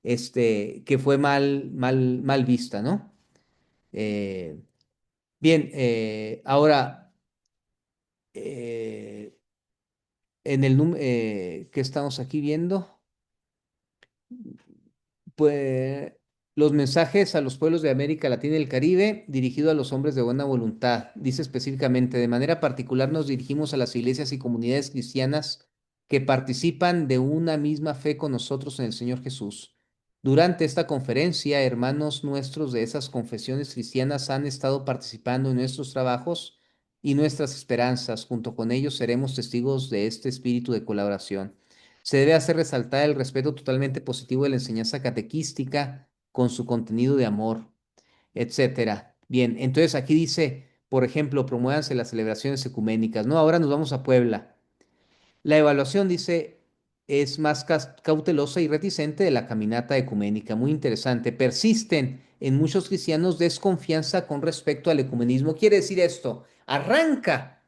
que fue mal vista, ¿no? Eh, Bien, ahora, eh, ¿qué estamos aquí viendo? Pues los mensajes a los pueblos de América Latina y el Caribe, dirigido a los hombres de buena voluntad. Dice específicamente, de manera particular nos dirigimos a las iglesias y comunidades cristianas que participan de una misma fe con nosotros en el Señor Jesús. Durante esta conferencia, hermanos nuestros de esas confesiones cristianas han estado participando en nuestros trabajos y nuestras esperanzas. Junto con ellos seremos testigos de este espíritu de colaboración. Se debe hacer resaltar el respeto totalmente positivo de la enseñanza catequística con su contenido de amor, etcétera. Bien, entonces aquí dice, por ejemplo, promuévanse las celebraciones ecuménicas, ¿no? Ahora nos vamos a Puebla. La evaluación dice es más cautelosa y reticente de la caminata ecuménica. Muy interesante. Persisten en muchos cristianos desconfianza con respecto al ecumenismo. Quiere decir esto, arranca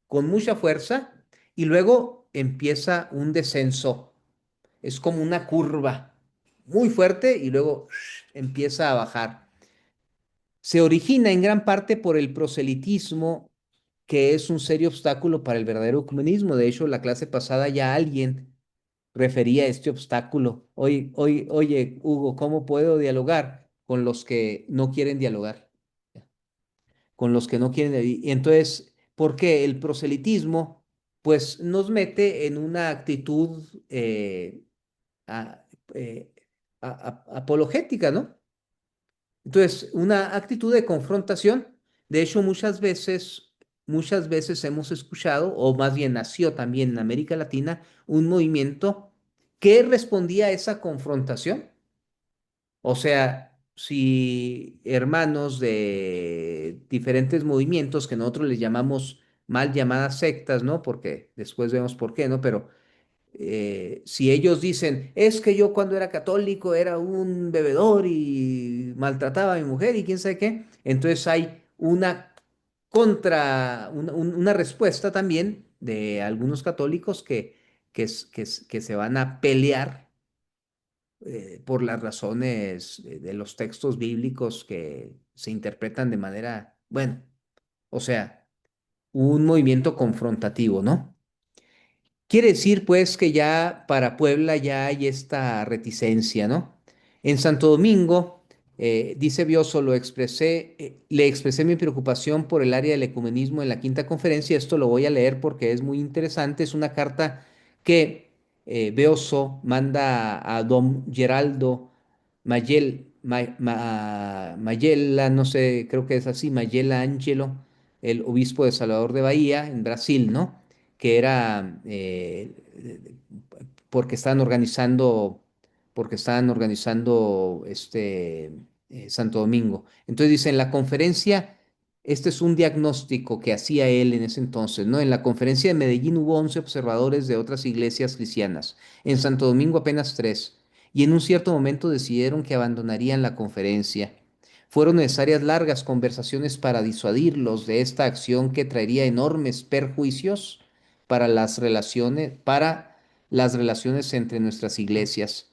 con mucha fuerza y luego empieza un descenso. Es como una curva muy fuerte y luego empieza a bajar. Se origina en gran parte por el proselitismo, que es un serio obstáculo para el verdadero ecumenismo. De hecho, la clase pasada ya alguien refería a este obstáculo. Oye, Hugo, ¿cómo puedo dialogar con los que no quieren dialogar? Con los que no quieren. Y entonces, ¿por qué el proselitismo? Pues nos mete en una actitud a- eh, apologética, ¿no? Entonces, una actitud de confrontación. De hecho, muchas veces hemos escuchado, o más bien nació también en América Latina, un movimiento que respondía a esa confrontación. O sea, si hermanos de diferentes movimientos que nosotros les llamamos mal llamadas sectas, ¿no? Porque después vemos por qué, ¿no? Pero si ellos dicen, es que yo cuando era católico era un bebedor y maltrataba a mi mujer y quién sabe qué, entonces hay una una respuesta también de algunos católicos que se van a pelear por las razones de los textos bíblicos que se interpretan de manera, bueno, o sea, un movimiento confrontativo, ¿no? Quiere decir, pues, que ya para Puebla ya hay esta reticencia, ¿no? En Santo Domingo, dice Bioso, le expresé mi preocupación por el área del ecumenismo en la quinta conferencia. Esto lo voy a leer porque es muy interesante. Es una carta que Beoso manda a don Geraldo Mayella, no sé, creo que es así, Mayella Ángelo, el obispo de Salvador de Bahía, en Brasil, ¿no? Que era porque estaban organizando Santo Domingo. Entonces dice, en la conferencia, este es un diagnóstico que hacía él en ese entonces, ¿no? En la conferencia de Medellín hubo 11 observadores de otras iglesias cristianas, en Santo Domingo apenas 3, y en un cierto momento decidieron que abandonarían la conferencia. Fueron necesarias largas conversaciones para disuadirlos de esta acción que traería enormes perjuicios para las relaciones entre nuestras iglesias.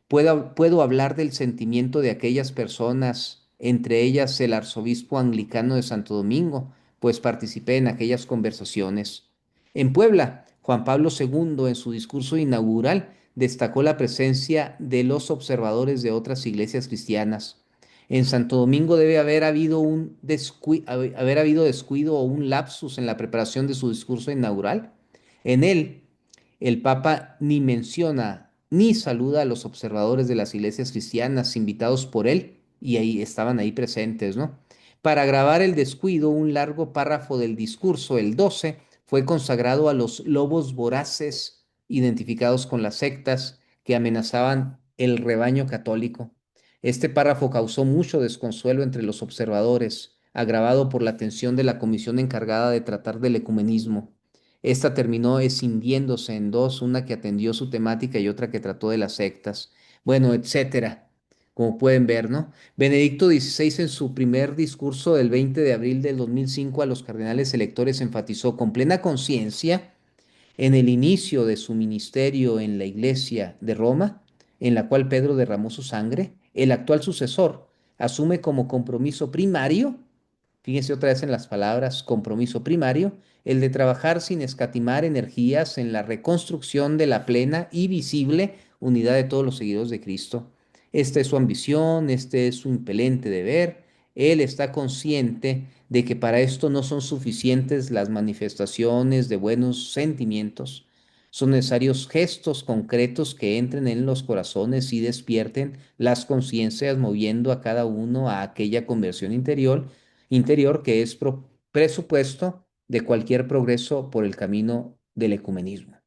Puedo hablar del sentimiento de aquellas personas, entre ellas el arzobispo anglicano de Santo Domingo, pues participé en aquellas conversaciones. En Puebla, Juan Pablo II, en su discurso inaugural, destacó la presencia de los observadores de otras iglesias cristianas. En Santo Domingo debe haber habido descuido o un lapsus en la preparación de su discurso inaugural. En él, el Papa ni menciona ni saluda a los observadores de las iglesias cristianas invitados por él, y ahí estaban ahí presentes, ¿no? Para grabar el descuido, un largo párrafo del discurso, el 12, fue consagrado a los lobos voraces identificados con las sectas que amenazaban el rebaño católico. Este párrafo causó mucho desconsuelo entre los observadores, agravado por la tensión de la comisión encargada de tratar del ecumenismo. Esta terminó escindiéndose en dos, una que atendió su temática y otra que trató de las sectas, bueno, etcétera, como pueden ver, ¿no? Benedicto XVI en su primer discurso del 20 de abril del 2005 a los cardenales electores enfatizó con plena conciencia en el inicio de su ministerio en la iglesia de Roma, en la cual Pedro derramó su sangre, el actual sucesor asume como compromiso primario, fíjense otra vez en las palabras, compromiso primario, el de trabajar sin escatimar energías en la reconstrucción de la plena y visible unidad de todos los seguidores de Cristo. Esta es su ambición, este es su impelente deber. Él está consciente de que para esto no son suficientes las manifestaciones de buenos sentimientos. Son necesarios gestos concretos que entren en los corazones y despierten las conciencias, moviendo a cada uno a aquella conversión interior que es presupuesto de cualquier progreso por el camino del ecumenismo.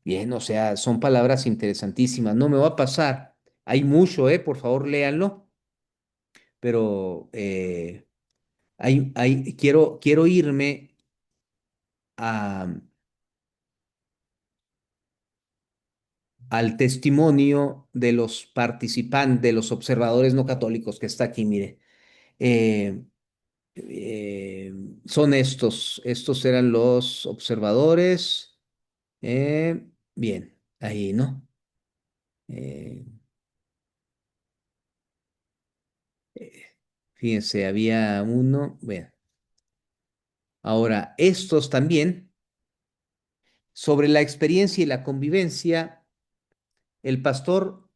Bien, o sea, son palabras interesantísimas. No me va a pasar. Hay mucho, por favor, léanlo, pero quiero irme a, al testimonio de los participantes, de los observadores no católicos que está aquí, mire. Eh, eh, Son estos eran los observadores. Bien, ahí, ¿no? Eh, Fíjense, había uno, bueno, ahora estos también, sobre la experiencia y la convivencia, el pastor,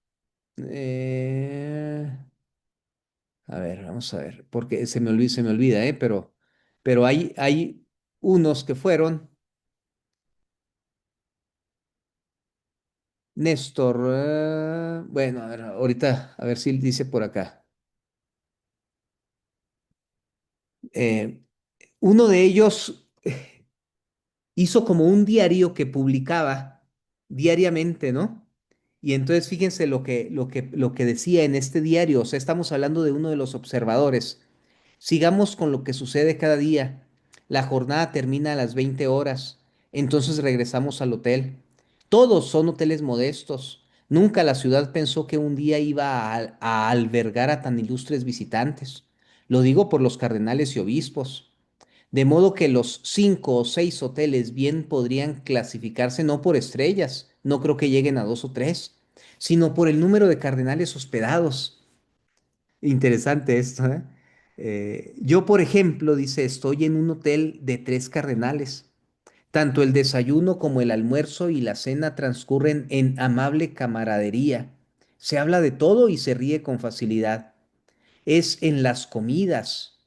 eh, a ver, vamos a ver, porque se me olvida, pero hay unos que fueron, Néstor, bueno, a ver, ahorita, a ver si dice por acá. Eh, Uno de ellos hizo como un diario que publicaba diariamente, ¿no? Y entonces fíjense lo que decía en este diario, o sea, estamos hablando de uno de los observadores. Sigamos con lo que sucede cada día. La jornada termina a las 20 horas, entonces regresamos al hotel. Todos son hoteles modestos. Nunca la ciudad pensó que un día iba a albergar a tan ilustres visitantes. Lo digo por los cardenales y obispos. De modo que los 5 o 6 hoteles bien podrían clasificarse no por estrellas, no creo que lleguen a 2 o 3, sino por el número de cardenales hospedados. Interesante esto, ¿eh? Yo, por ejemplo, dice, estoy en un hotel de 3 cardenales. Tanto el desayuno como el almuerzo y la cena transcurren en amable camaradería. Se habla de todo y se ríe con facilidad. Es en las comidas,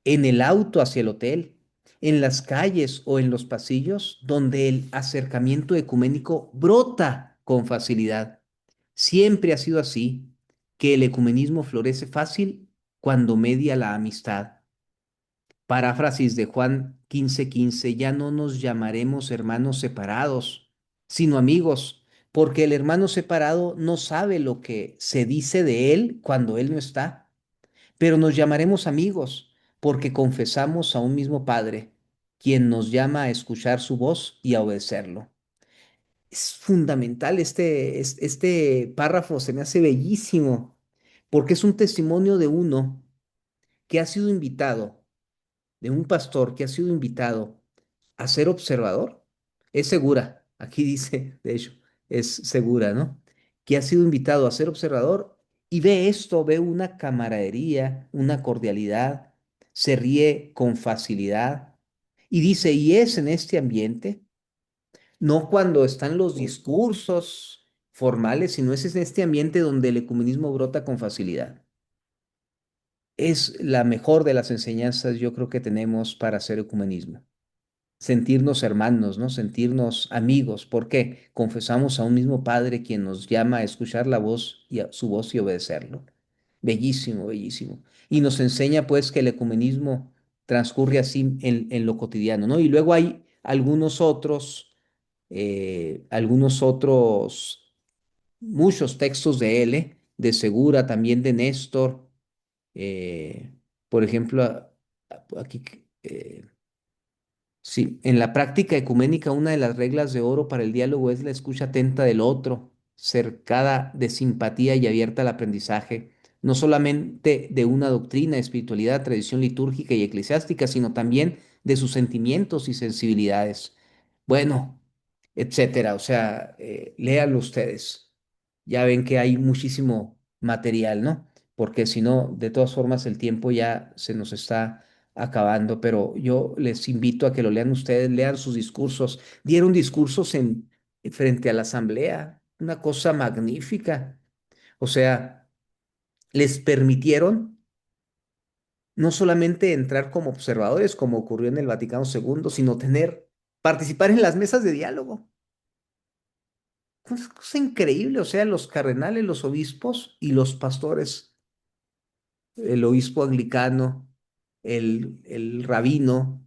en el auto hacia el hotel, en las calles o en los pasillos donde el acercamiento ecuménico brota con facilidad. Siempre ha sido así, que el ecumenismo florece fácil cuando media la amistad. Paráfrasis de Juan 15:15, ya no nos llamaremos hermanos separados, sino amigos, porque el hermano separado no sabe lo que se dice de él cuando él no está, pero nos llamaremos amigos, porque confesamos a un mismo Padre, quien nos llama a escuchar su voz y a obedecerlo. Es fundamental este párrafo, se me hace bellísimo, porque es un testimonio de uno que ha sido invitado, de un pastor que ha sido invitado a ser observador. Es segura, aquí dice, de hecho, es segura, ¿no? Que ha sido invitado a ser observador y ve esto, ve una camaradería, una cordialidad, se ríe con facilidad y dice, y es en este ambiente, no cuando están los discursos formales, sino es en este ambiente donde el ecumenismo brota con facilidad. Es la mejor de las enseñanzas, yo creo que tenemos para hacer ecumenismo. Sentirnos hermanos, ¿no? Sentirnos amigos. ¿Por qué? Confesamos a un mismo Padre quien nos llama a escuchar la voz y su voz y obedecerlo. Bellísimo, bellísimo. Y nos enseña pues que el ecumenismo transcurre así en lo cotidiano, ¿no? Y luego hay algunos otros, muchos textos de él, ¿eh? De Segura, también de Néstor. eh, por ejemplo, aquí, sí, en la práctica ecuménica una de las reglas de oro para el diálogo es la escucha atenta del otro, cercada de simpatía y abierta al aprendizaje, no solamente de una doctrina, espiritualidad, tradición litúrgica y eclesiástica, sino también de sus sentimientos y sensibilidades. Bueno, etcétera. O sea, léanlo ustedes. Ya ven que hay muchísimo material, ¿no? Porque si no, de todas formas, el tiempo ya se nos está acabando, pero yo les invito a que lo lean ustedes, lean sus discursos. Dieron discursos frente a la asamblea, una cosa magnífica. O sea, les permitieron no solamente entrar como observadores, como ocurrió en el Vaticano II, sino participar en las mesas de diálogo. Una cosa increíble, o sea, los cardenales, los obispos y los pastores, el obispo anglicano, el rabino,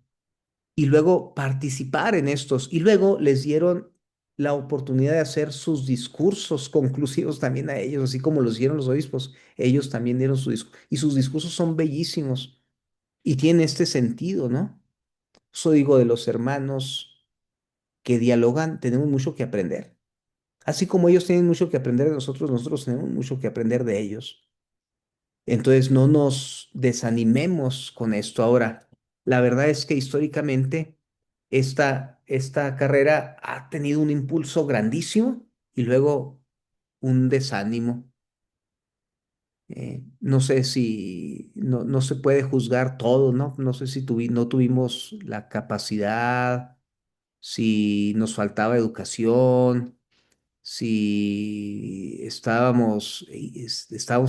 y luego participar en estos. Y luego les dieron la oportunidad de hacer sus discursos conclusivos también a ellos, así como los dieron los obispos. Ellos también dieron su discurso. Y sus discursos son bellísimos y tienen este sentido, ¿no? Eso digo de los hermanos que dialogan, tenemos mucho que aprender. Así como ellos tienen mucho que aprender de nosotros, nosotros tenemos mucho que aprender de ellos. Entonces no nos desanimemos con esto. Ahora, la verdad es que históricamente esta carrera ha tenido un impulso grandísimo y luego un desánimo. No sé si no se puede juzgar todo, ¿no? No sé si no tuvimos la capacidad, si nos faltaba educación, si estábamos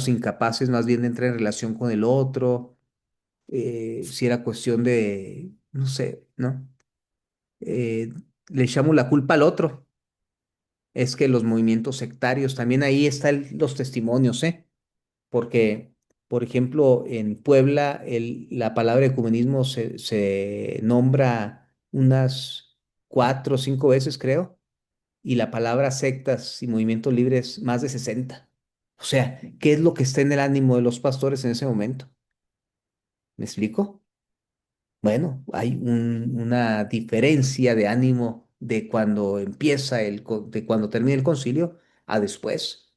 incapaces más bien de entrar en relación con el otro, si era cuestión de, no sé, ¿no? Eh, Le echamos la culpa al otro. Es que los movimientos sectarios, también ahí están los testimonios, ¿eh? Porque, por ejemplo, en Puebla la palabra ecumenismo se nombra unas 4 o 5 veces, creo. y la palabra sectas y movimientos libres más de 60. O sea, ¿qué es lo que está en el ánimo de los pastores en ese momento? ¿Me explico? Bueno, hay una diferencia de ánimo de cuando empieza de cuando termina el concilio a después.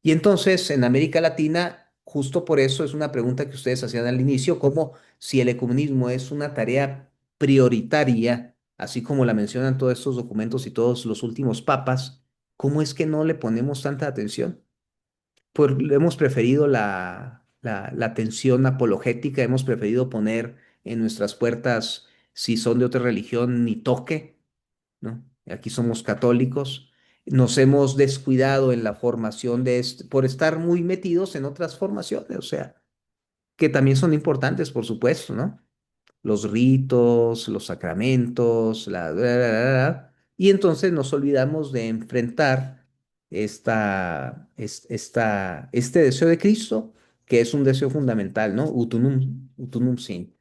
Y entonces en América Latina, justo por eso es una pregunta que ustedes hacían al inicio, como si el ecumenismo es una tarea prioritaria, así como la mencionan todos estos documentos y todos los últimos papas, ¿cómo es que no le ponemos tanta atención? Pues hemos preferido la atención apologética, hemos preferido poner en nuestras puertas, si son de otra religión, ni toque, ¿no? Aquí somos católicos. Nos hemos descuidado en la formación de por estar muy metidos en otras formaciones, o sea, que también son importantes, por supuesto, ¿no? Los ritos, los sacramentos, y entonces nos olvidamos de enfrentar este deseo de Cristo, que es un deseo fundamental, ¿no? Utunum sin.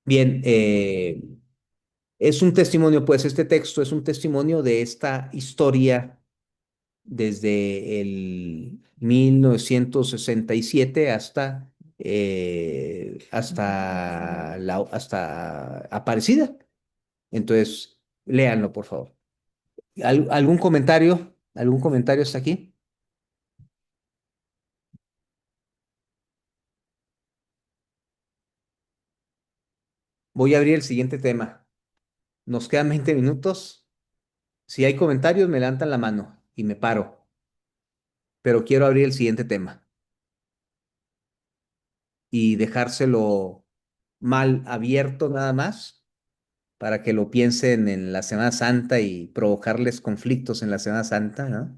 Bien, es un testimonio, pues este texto es un testimonio de esta historia desde el 1967 hasta Aparecida. Entonces, léanlo, por favor. ¿Algún comentario? ¿Algún comentario hasta aquí? Voy a abrir el siguiente tema. Nos quedan 20 minutos. Si hay comentarios, me levantan la mano y me paro. Pero quiero abrir el siguiente tema y dejárselo mal abierto nada más para que lo piensen en la Semana Santa y provocarles conflictos en la Semana Santa, ¿no?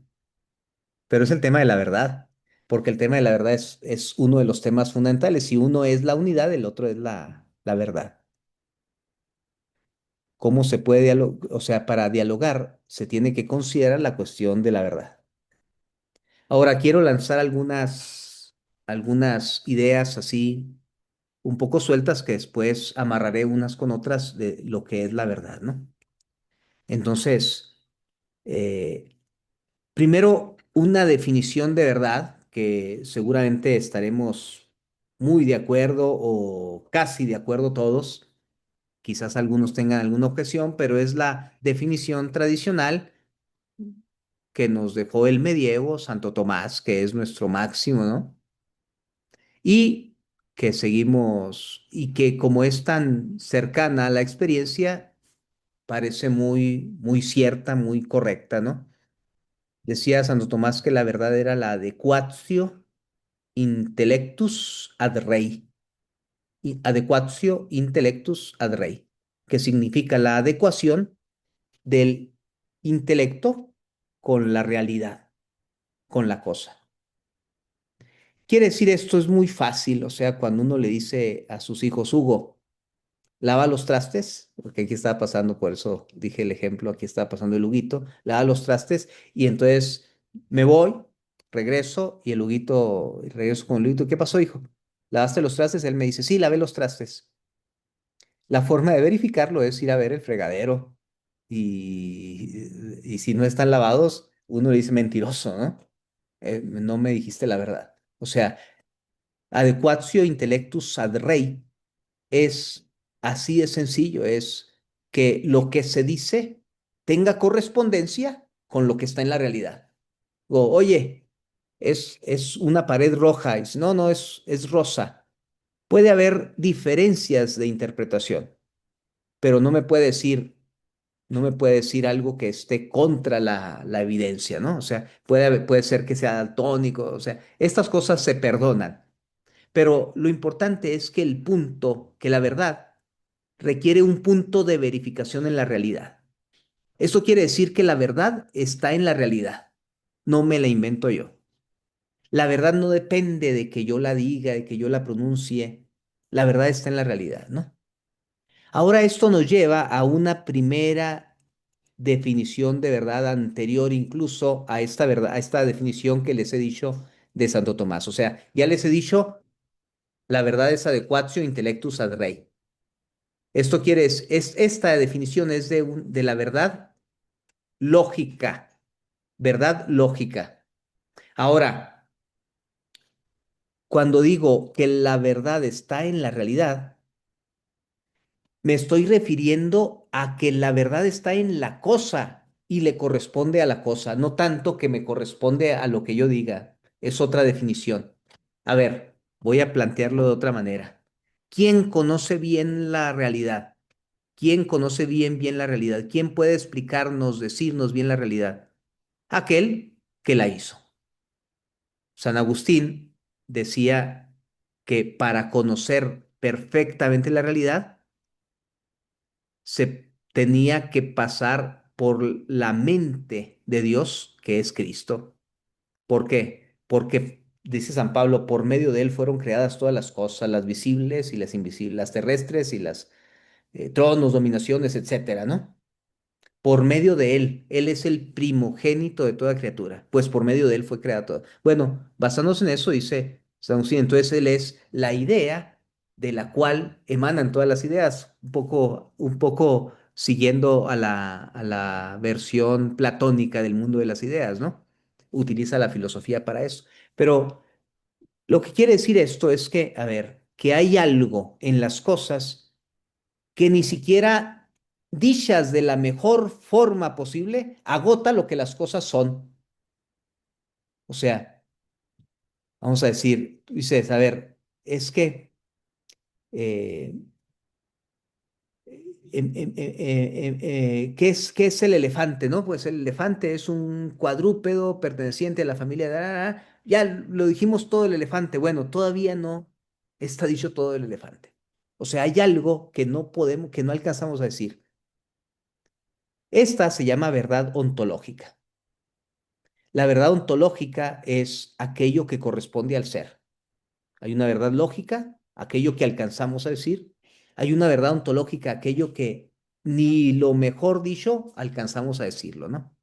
Pero es el tema de la verdad, porque el tema de la verdad es uno de los temas fundamentales. Si uno es la unidad, el otro es la verdad. ¿Cómo se puede dialogar? O sea, para dialogar se tiene que considerar la cuestión de la verdad. Ahora quiero lanzar algunas ideas así un poco sueltas que después amarraré unas con otras de lo que es la verdad, ¿no? Entonces, eh, primero, una definición de verdad que seguramente estaremos muy de acuerdo o casi de acuerdo todos. Quizás algunos tengan alguna objeción, pero es la definición tradicional que nos dejó el medievo, Santo Tomás, que es nuestro máximo, ¿no? Y que seguimos, y que como es tan cercana a la experiencia, parece muy cierta, muy correcta, ¿no? Decía Santo Tomás que la verdad era la adequatio intellectus ad rei, y adequatio intellectus ad rei, que significa la adecuación del intelecto con la realidad, con la cosa. Quiere decir esto es muy fácil, o sea, cuando uno le dice a sus hijos, Hugo, lava los trastes, porque aquí estaba pasando, por eso dije el ejemplo, aquí estaba pasando el Huguito, lava los trastes y entonces me voy, regreso y regreso con el Huguito, ¿qué pasó, hijo? ¿Lavaste los trastes? Él me dice, sí, lavé los trastes. La forma de verificarlo es ir a ver el fregadero y si no están lavados, uno le dice mentiroso, ¿no? No me dijiste la verdad. O sea, adequatio intellectus ad rei es así de sencillo, es que lo que se dice tenga correspondencia con lo que está en la realidad. Oye, es una pared roja. Y dice, no, no, es rosa. Puede haber diferencias de interpretación, pero no me puede decir algo que esté contra la evidencia, ¿no? O sea, puede ser que sea daltónico, o sea, estas cosas se perdonan, pero lo importante es que que la verdad requiere un punto de verificación en la realidad. Esto quiere decir que la verdad está en la realidad, no me la invento yo. La verdad no depende de que yo la diga, de que yo la pronuncie, la verdad está en la realidad, ¿no? Ahora esto nos lleva a una primera definición de verdad anterior incluso a esta verdad, a esta definición que les he dicho de Santo Tomás. O sea, ya les he dicho, la verdad es adequatio intellectus ad rei. Esta definición es de la verdad lógica, verdad lógica. Ahora, cuando digo que la verdad está en la realidad, me estoy refiriendo a que la verdad está en la cosa y le corresponde a la cosa, no tanto que me corresponde a lo que yo diga. Es otra definición. A ver, voy a plantearlo de otra manera. ¿Quién conoce bien la realidad? ¿Quién conoce bien la realidad? ¿Quién puede explicarnos, decirnos bien la realidad? Aquel que la hizo. San Agustín decía que para conocer perfectamente la realidad se tenía que pasar por la mente de Dios, que es Cristo. ¿Por qué? Porque, dice San Pablo, por medio de él fueron creadas todas las cosas, las visibles y las invisibles, las terrestres y las tronos, dominaciones, etcétera, ¿no? Por medio de él. Él es el primogénito de toda criatura, pues por medio de él fue creada todo. Bueno, basándose en eso, dice San Agustín, entonces él es la idea de la cual emanan todas las ideas, un poco siguiendo a la versión platónica del mundo de las ideas, ¿no? Utiliza la filosofía para eso. Pero lo que quiere decir esto es que, a ver, que hay algo en las cosas que ni siquiera dichas de la mejor forma posible agota lo que las cosas son. O sea, vamos a decir, tú dices, a ver, es que, eh, qué es el elefante, ¿no? Pues el elefante es un cuadrúpedo perteneciente a la familia de... Ya lo dijimos todo el elefante. Bueno, todavía no está dicho todo el elefante. O sea, hay algo que no podemos, que no alcanzamos a decir. Esta se llama verdad ontológica. La verdad ontológica es aquello que corresponde al ser. Hay una verdad lógica, aquello que alcanzamos a decir. Hay una verdad ontológica, aquello que ni lo mejor dicho alcanzamos a decirlo, ¿no?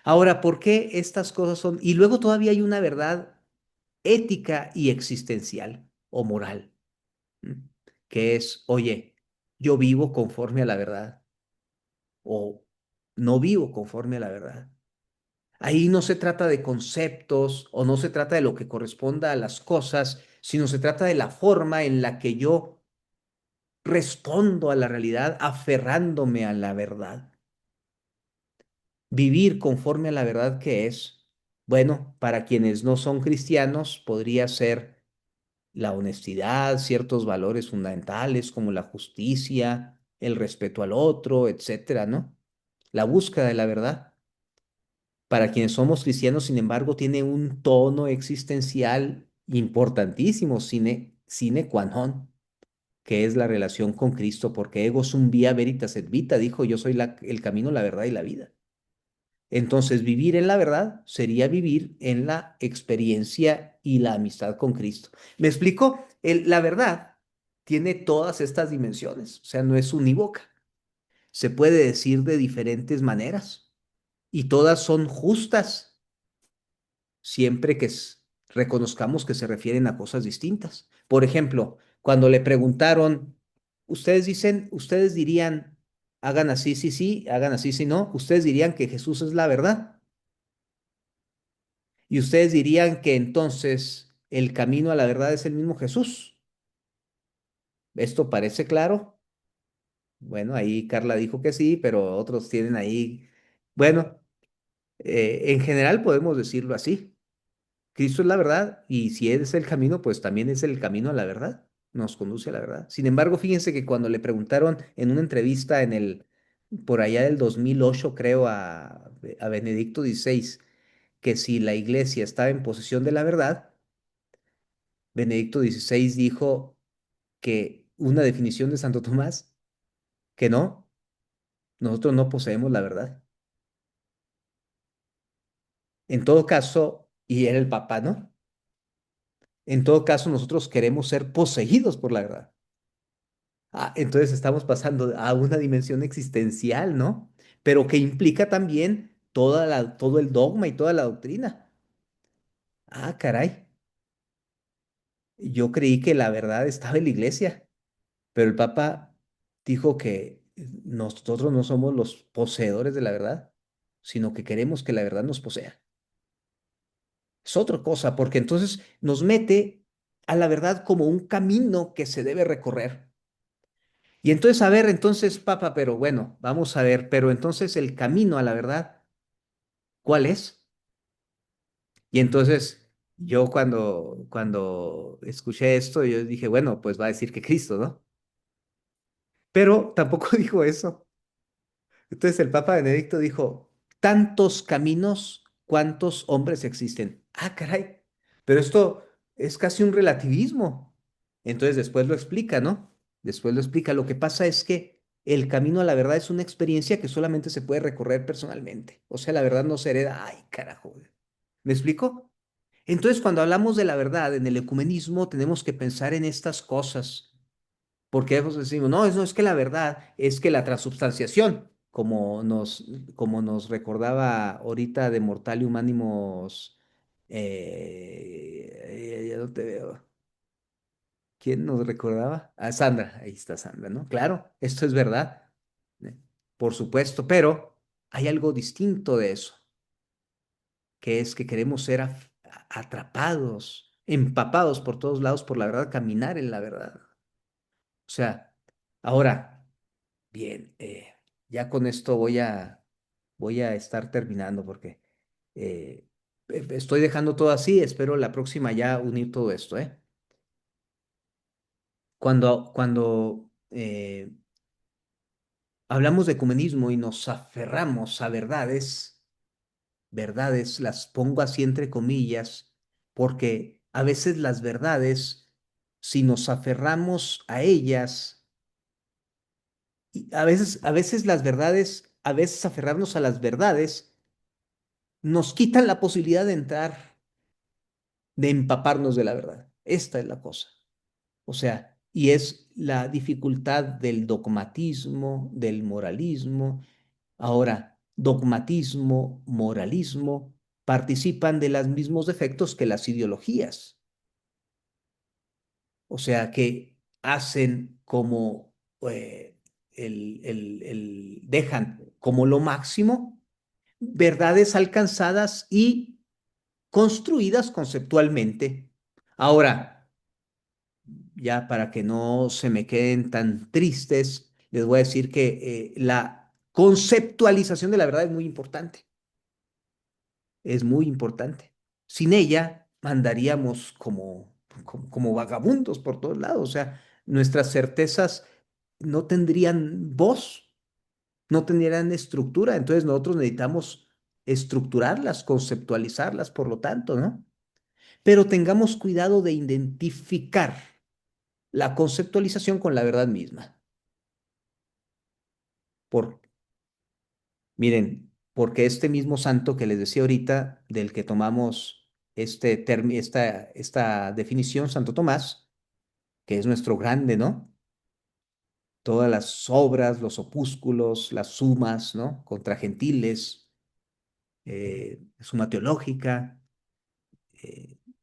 Ahora, ¿por qué estas cosas son? Y luego todavía hay una verdad ética y existencial o moral, ¿m? Que es, oye, yo vivo conforme a la verdad o no vivo conforme a la verdad. Ahí no se trata de conceptos o no se trata de lo que corresponda a las cosas, sino se trata de la forma en la que yo respondo a la realidad aferrándome a la verdad. Vivir conforme a la verdad que es, bueno, para quienes no son cristianos, podría ser la honestidad, ciertos valores fundamentales como la justicia, el respeto al otro, etcétera, ¿no? La búsqueda de la verdad. Para quienes somos cristianos, sin embargo, tiene un tono existencial importantísimo, sine qua non, que es la relación con Cristo, porque ego sum via veritas et vita, dijo, yo soy el camino, la verdad y la vida. Entonces, vivir en la verdad sería vivir en la experiencia y la amistad con Cristo. ¿Me explico? La verdad tiene todas estas dimensiones, o sea, no es unívoca. Se puede decir de diferentes maneras y todas son justas siempre que reconozcamos que se refieren a cosas distintas. Por ejemplo, cuando le preguntaron, ustedes dirían, hagan así, sí, sí, hagan así, sí, no, ustedes dirían que Jesús es la verdad y ustedes dirían que entonces el camino a la verdad es el mismo Jesús. ¿Esto parece claro? Bueno, ahí Carla dijo que sí, pero otros tienen ahí, bueno, en general podemos decirlo así. Cristo es la verdad y si Él es el camino, pues también es el camino a la verdad, nos conduce a la verdad. Sin embargo, fíjense que cuando le preguntaron en una entrevista por allá del 2008, creo, a Benedicto XVI, que si la iglesia estaba en posesión de la verdad, Benedicto XVI dijo que una definición de Santo Tomás, que no, nosotros no poseemos la verdad. En todo caso, y era el Papa, ¿no? En todo caso, nosotros queremos ser poseídos por la verdad. Entonces estamos pasando a una dimensión existencial, ¿no? Pero que implica también todo el dogma y toda la doctrina. Caray, yo creí que la verdad estaba en la iglesia, pero el Papa dijo que nosotros no somos los poseedores de la verdad, sino que queremos que la verdad nos posea. Es otra cosa, porque entonces nos mete a la verdad como un camino que se debe recorrer. Y entonces, a ver, entonces, Papa, pero bueno, vamos a ver, pero entonces el camino a la verdad, ¿cuál es? Y entonces yo cuando escuché esto, yo dije, bueno, pues va a decir que Cristo, ¿no? Pero tampoco dijo eso. Entonces el Papa Benedicto dijo, tantos caminos, ¿cuántos hombres existen? Ah, caray, pero esto es casi un relativismo. Entonces después lo explica, ¿no? Después lo explica. Lo que pasa es que el camino a la verdad es una experiencia que solamente se puede recorrer personalmente. O sea, la verdad no se hereda. Ay, carajo. ¿Me explico? Entonces, cuando hablamos de la verdad en el ecumenismo, tenemos que pensar en estas cosas. Porque a veces decimos, no, eso es que la verdad es que la transubstanciación, como nos recordaba ahorita de Mortalium Animos, ya no te veo. ¿Quién nos recordaba? Ah, Sandra, ahí está Sandra, ¿no? Claro, esto es verdad, ¿eh? Por supuesto, pero hay algo distinto de eso, que es que queremos ser atrapados, empapados por todos lados por la verdad, caminar en la verdad. O sea, ahora, bien, ya con esto voy a estar terminando porque estoy dejando todo así, espero la próxima ya unir todo esto, ¿eh? Cuando hablamos de ecumenismo y nos aferramos a verdades, verdades, las pongo así entre comillas, porque a veces las verdades, si nos aferramos a ellas, y a veces las verdades, a veces aferrarnos a las verdades, nos quitan la posibilidad de entrar, de empaparnos de la verdad. Esta es la cosa. O sea, y es la dificultad del dogmatismo, del moralismo. Ahora, dogmatismo, moralismo, participan de los mismos defectos que las ideologías. O sea, que hacen como, dejan como lo máximo verdades alcanzadas y construidas conceptualmente. Ahora, ya para que no se me queden tan tristes, les voy a decir que la conceptualización de la verdad es muy importante. Es muy importante. Sin ella andaríamos como vagabundos por todos lados. O sea, nuestras certezas no tendrían voz, no tendrían estructura. Entonces nosotros necesitamos estructurarlas, conceptualizarlas, por lo tanto, ¿no? Pero tengamos cuidado de identificar la conceptualización con la verdad misma. Por, miren, porque este mismo santo que les decía ahorita, del que tomamos esta definición, Santo Tomás, que es nuestro grande, ¿no? Todas las obras, los opúsculos, las sumas, ¿no? Contra gentiles, suma teológica,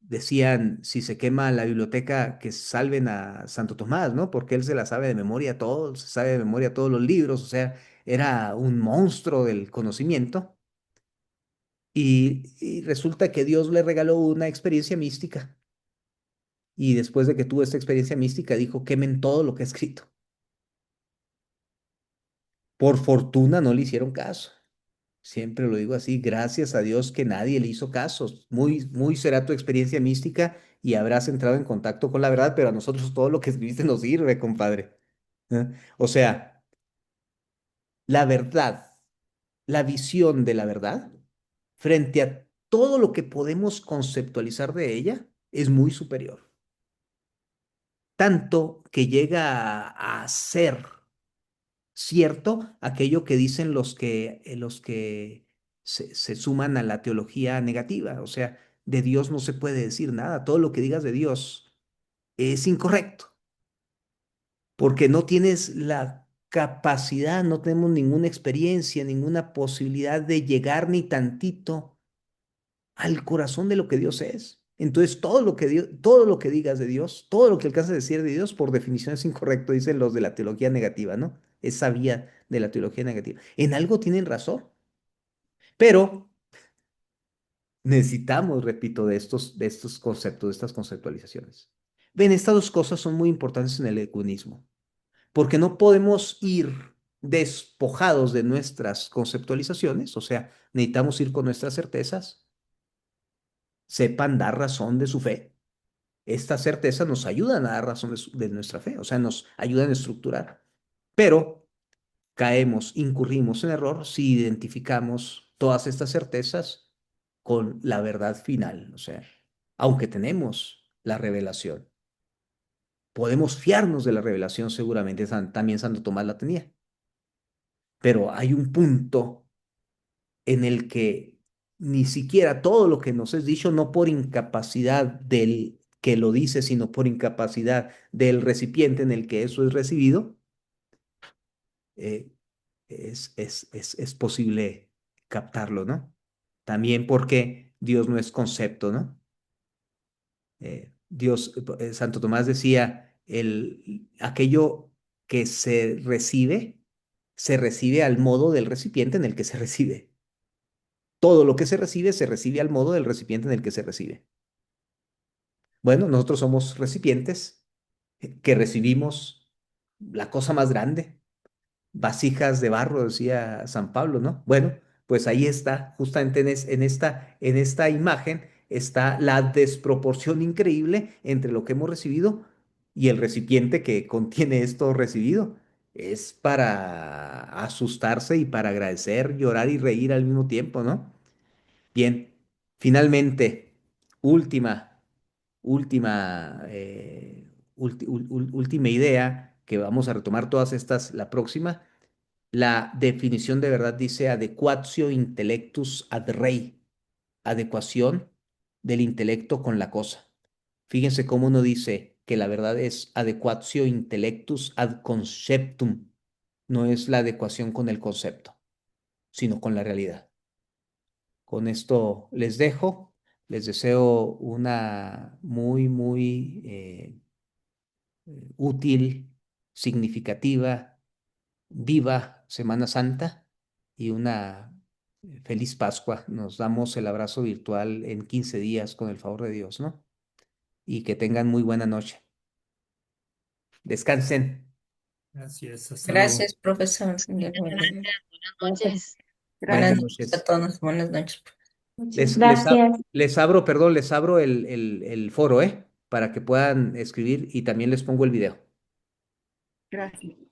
decían, si se quema la biblioteca, que salven a Santo Tomás, ¿no? Porque él se la sabe de memoria todo, se sabe de memoria todos los libros, o sea, era un monstruo del conocimiento. Y resulta que Dios le regaló una experiencia mística. Y después de que tuvo esta experiencia mística, dijo, quemen todo lo que he escrito. Por fortuna no le hicieron caso. Siempre lo digo así, gracias a Dios que nadie le hizo caso. Muy, muy será tu experiencia mística y habrás entrado en contacto con la verdad, pero a nosotros todo lo que escribiste nos sirve, compadre. ¿Eh? O sea, la verdad, la visión de la verdad, frente a todo lo que podemos conceptualizar de ella, es muy superior. Tanto que llega a ser cierto aquello que dicen los que se suman a la teología negativa. O sea, de Dios no se puede decir nada. Todo lo que digas de Dios es incorrecto, porque no tienes la capacidad, no tenemos ninguna experiencia, ninguna posibilidad de llegar ni tantito al corazón de lo que Dios es. Entonces, todo lo que digas de Dios, todo lo que alcanzas a decir de Dios, por definición es incorrecto, dicen los de la teología negativa, ¿no? Esa vía de la teología negativa. En algo tienen razón, Pero necesitamos, repito, de estos conceptos, de estas conceptualizaciones. Ven, estas dos cosas son muy importantes en el ecumenismo, porque no podemos ir despojados de nuestras conceptualizaciones, o sea, necesitamos ir con nuestras certezas, sepan dar razón de su fe. Estas certezas nos ayudan a dar razón de nuestra fe, o sea, nos ayudan a estructurar, pero caemos, incurrimos en error si identificamos todas estas certezas con la verdad final, o sea, aunque tenemos la revelación, podemos fiarnos de la revelación seguramente, también Santo Tomás la tenía, pero hay un punto en el que ni siquiera todo lo que nos es dicho, no por incapacidad del que lo dice, sino por incapacidad del recipiente en el que eso es recibido, eh, es posible captarlo, ¿no? También porque Dios no es concepto, ¿no? Dios, Santo Tomás decía, aquello que se recibe al modo del recipiente en el que se recibe. Todo lo que se recibe al modo del recipiente en el que se recibe. Bueno, nosotros somos recipientes que recibimos la cosa más grande, vasijas de barro, decía San Pablo, ¿no? Bueno, pues ahí está, justamente en esta imagen está la desproporción increíble entre lo que hemos recibido y el recipiente que contiene esto recibido. Es para asustarse y para agradecer, llorar y reír al mismo tiempo, ¿no? Bien, finalmente, última, última idea que vamos a retomar todas estas, la próxima. La definición de verdad dice adequatio intellectus ad rei, adecuación del intelecto con la cosa. Fíjense cómo uno dice que la verdad es adequatio intellectus ad conceptum, no es la adecuación con el concepto, sino con la realidad. Con esto les dejo, les deseo una útil, significativa, viva Semana Santa y una feliz Pascua. Nos damos el abrazo virtual en 15 días con el favor de Dios, ¿no? Y que tengan muy buena noche. Descansen. Gracias, hasta luego. Gracias, profesor. Gracias, buenas noches. Buenas Buenas noches a noches. todos. Buenas noches. Gracias. Les abro el foro, ¿eh? Para que puedan escribir y también les pongo el video. Gracias.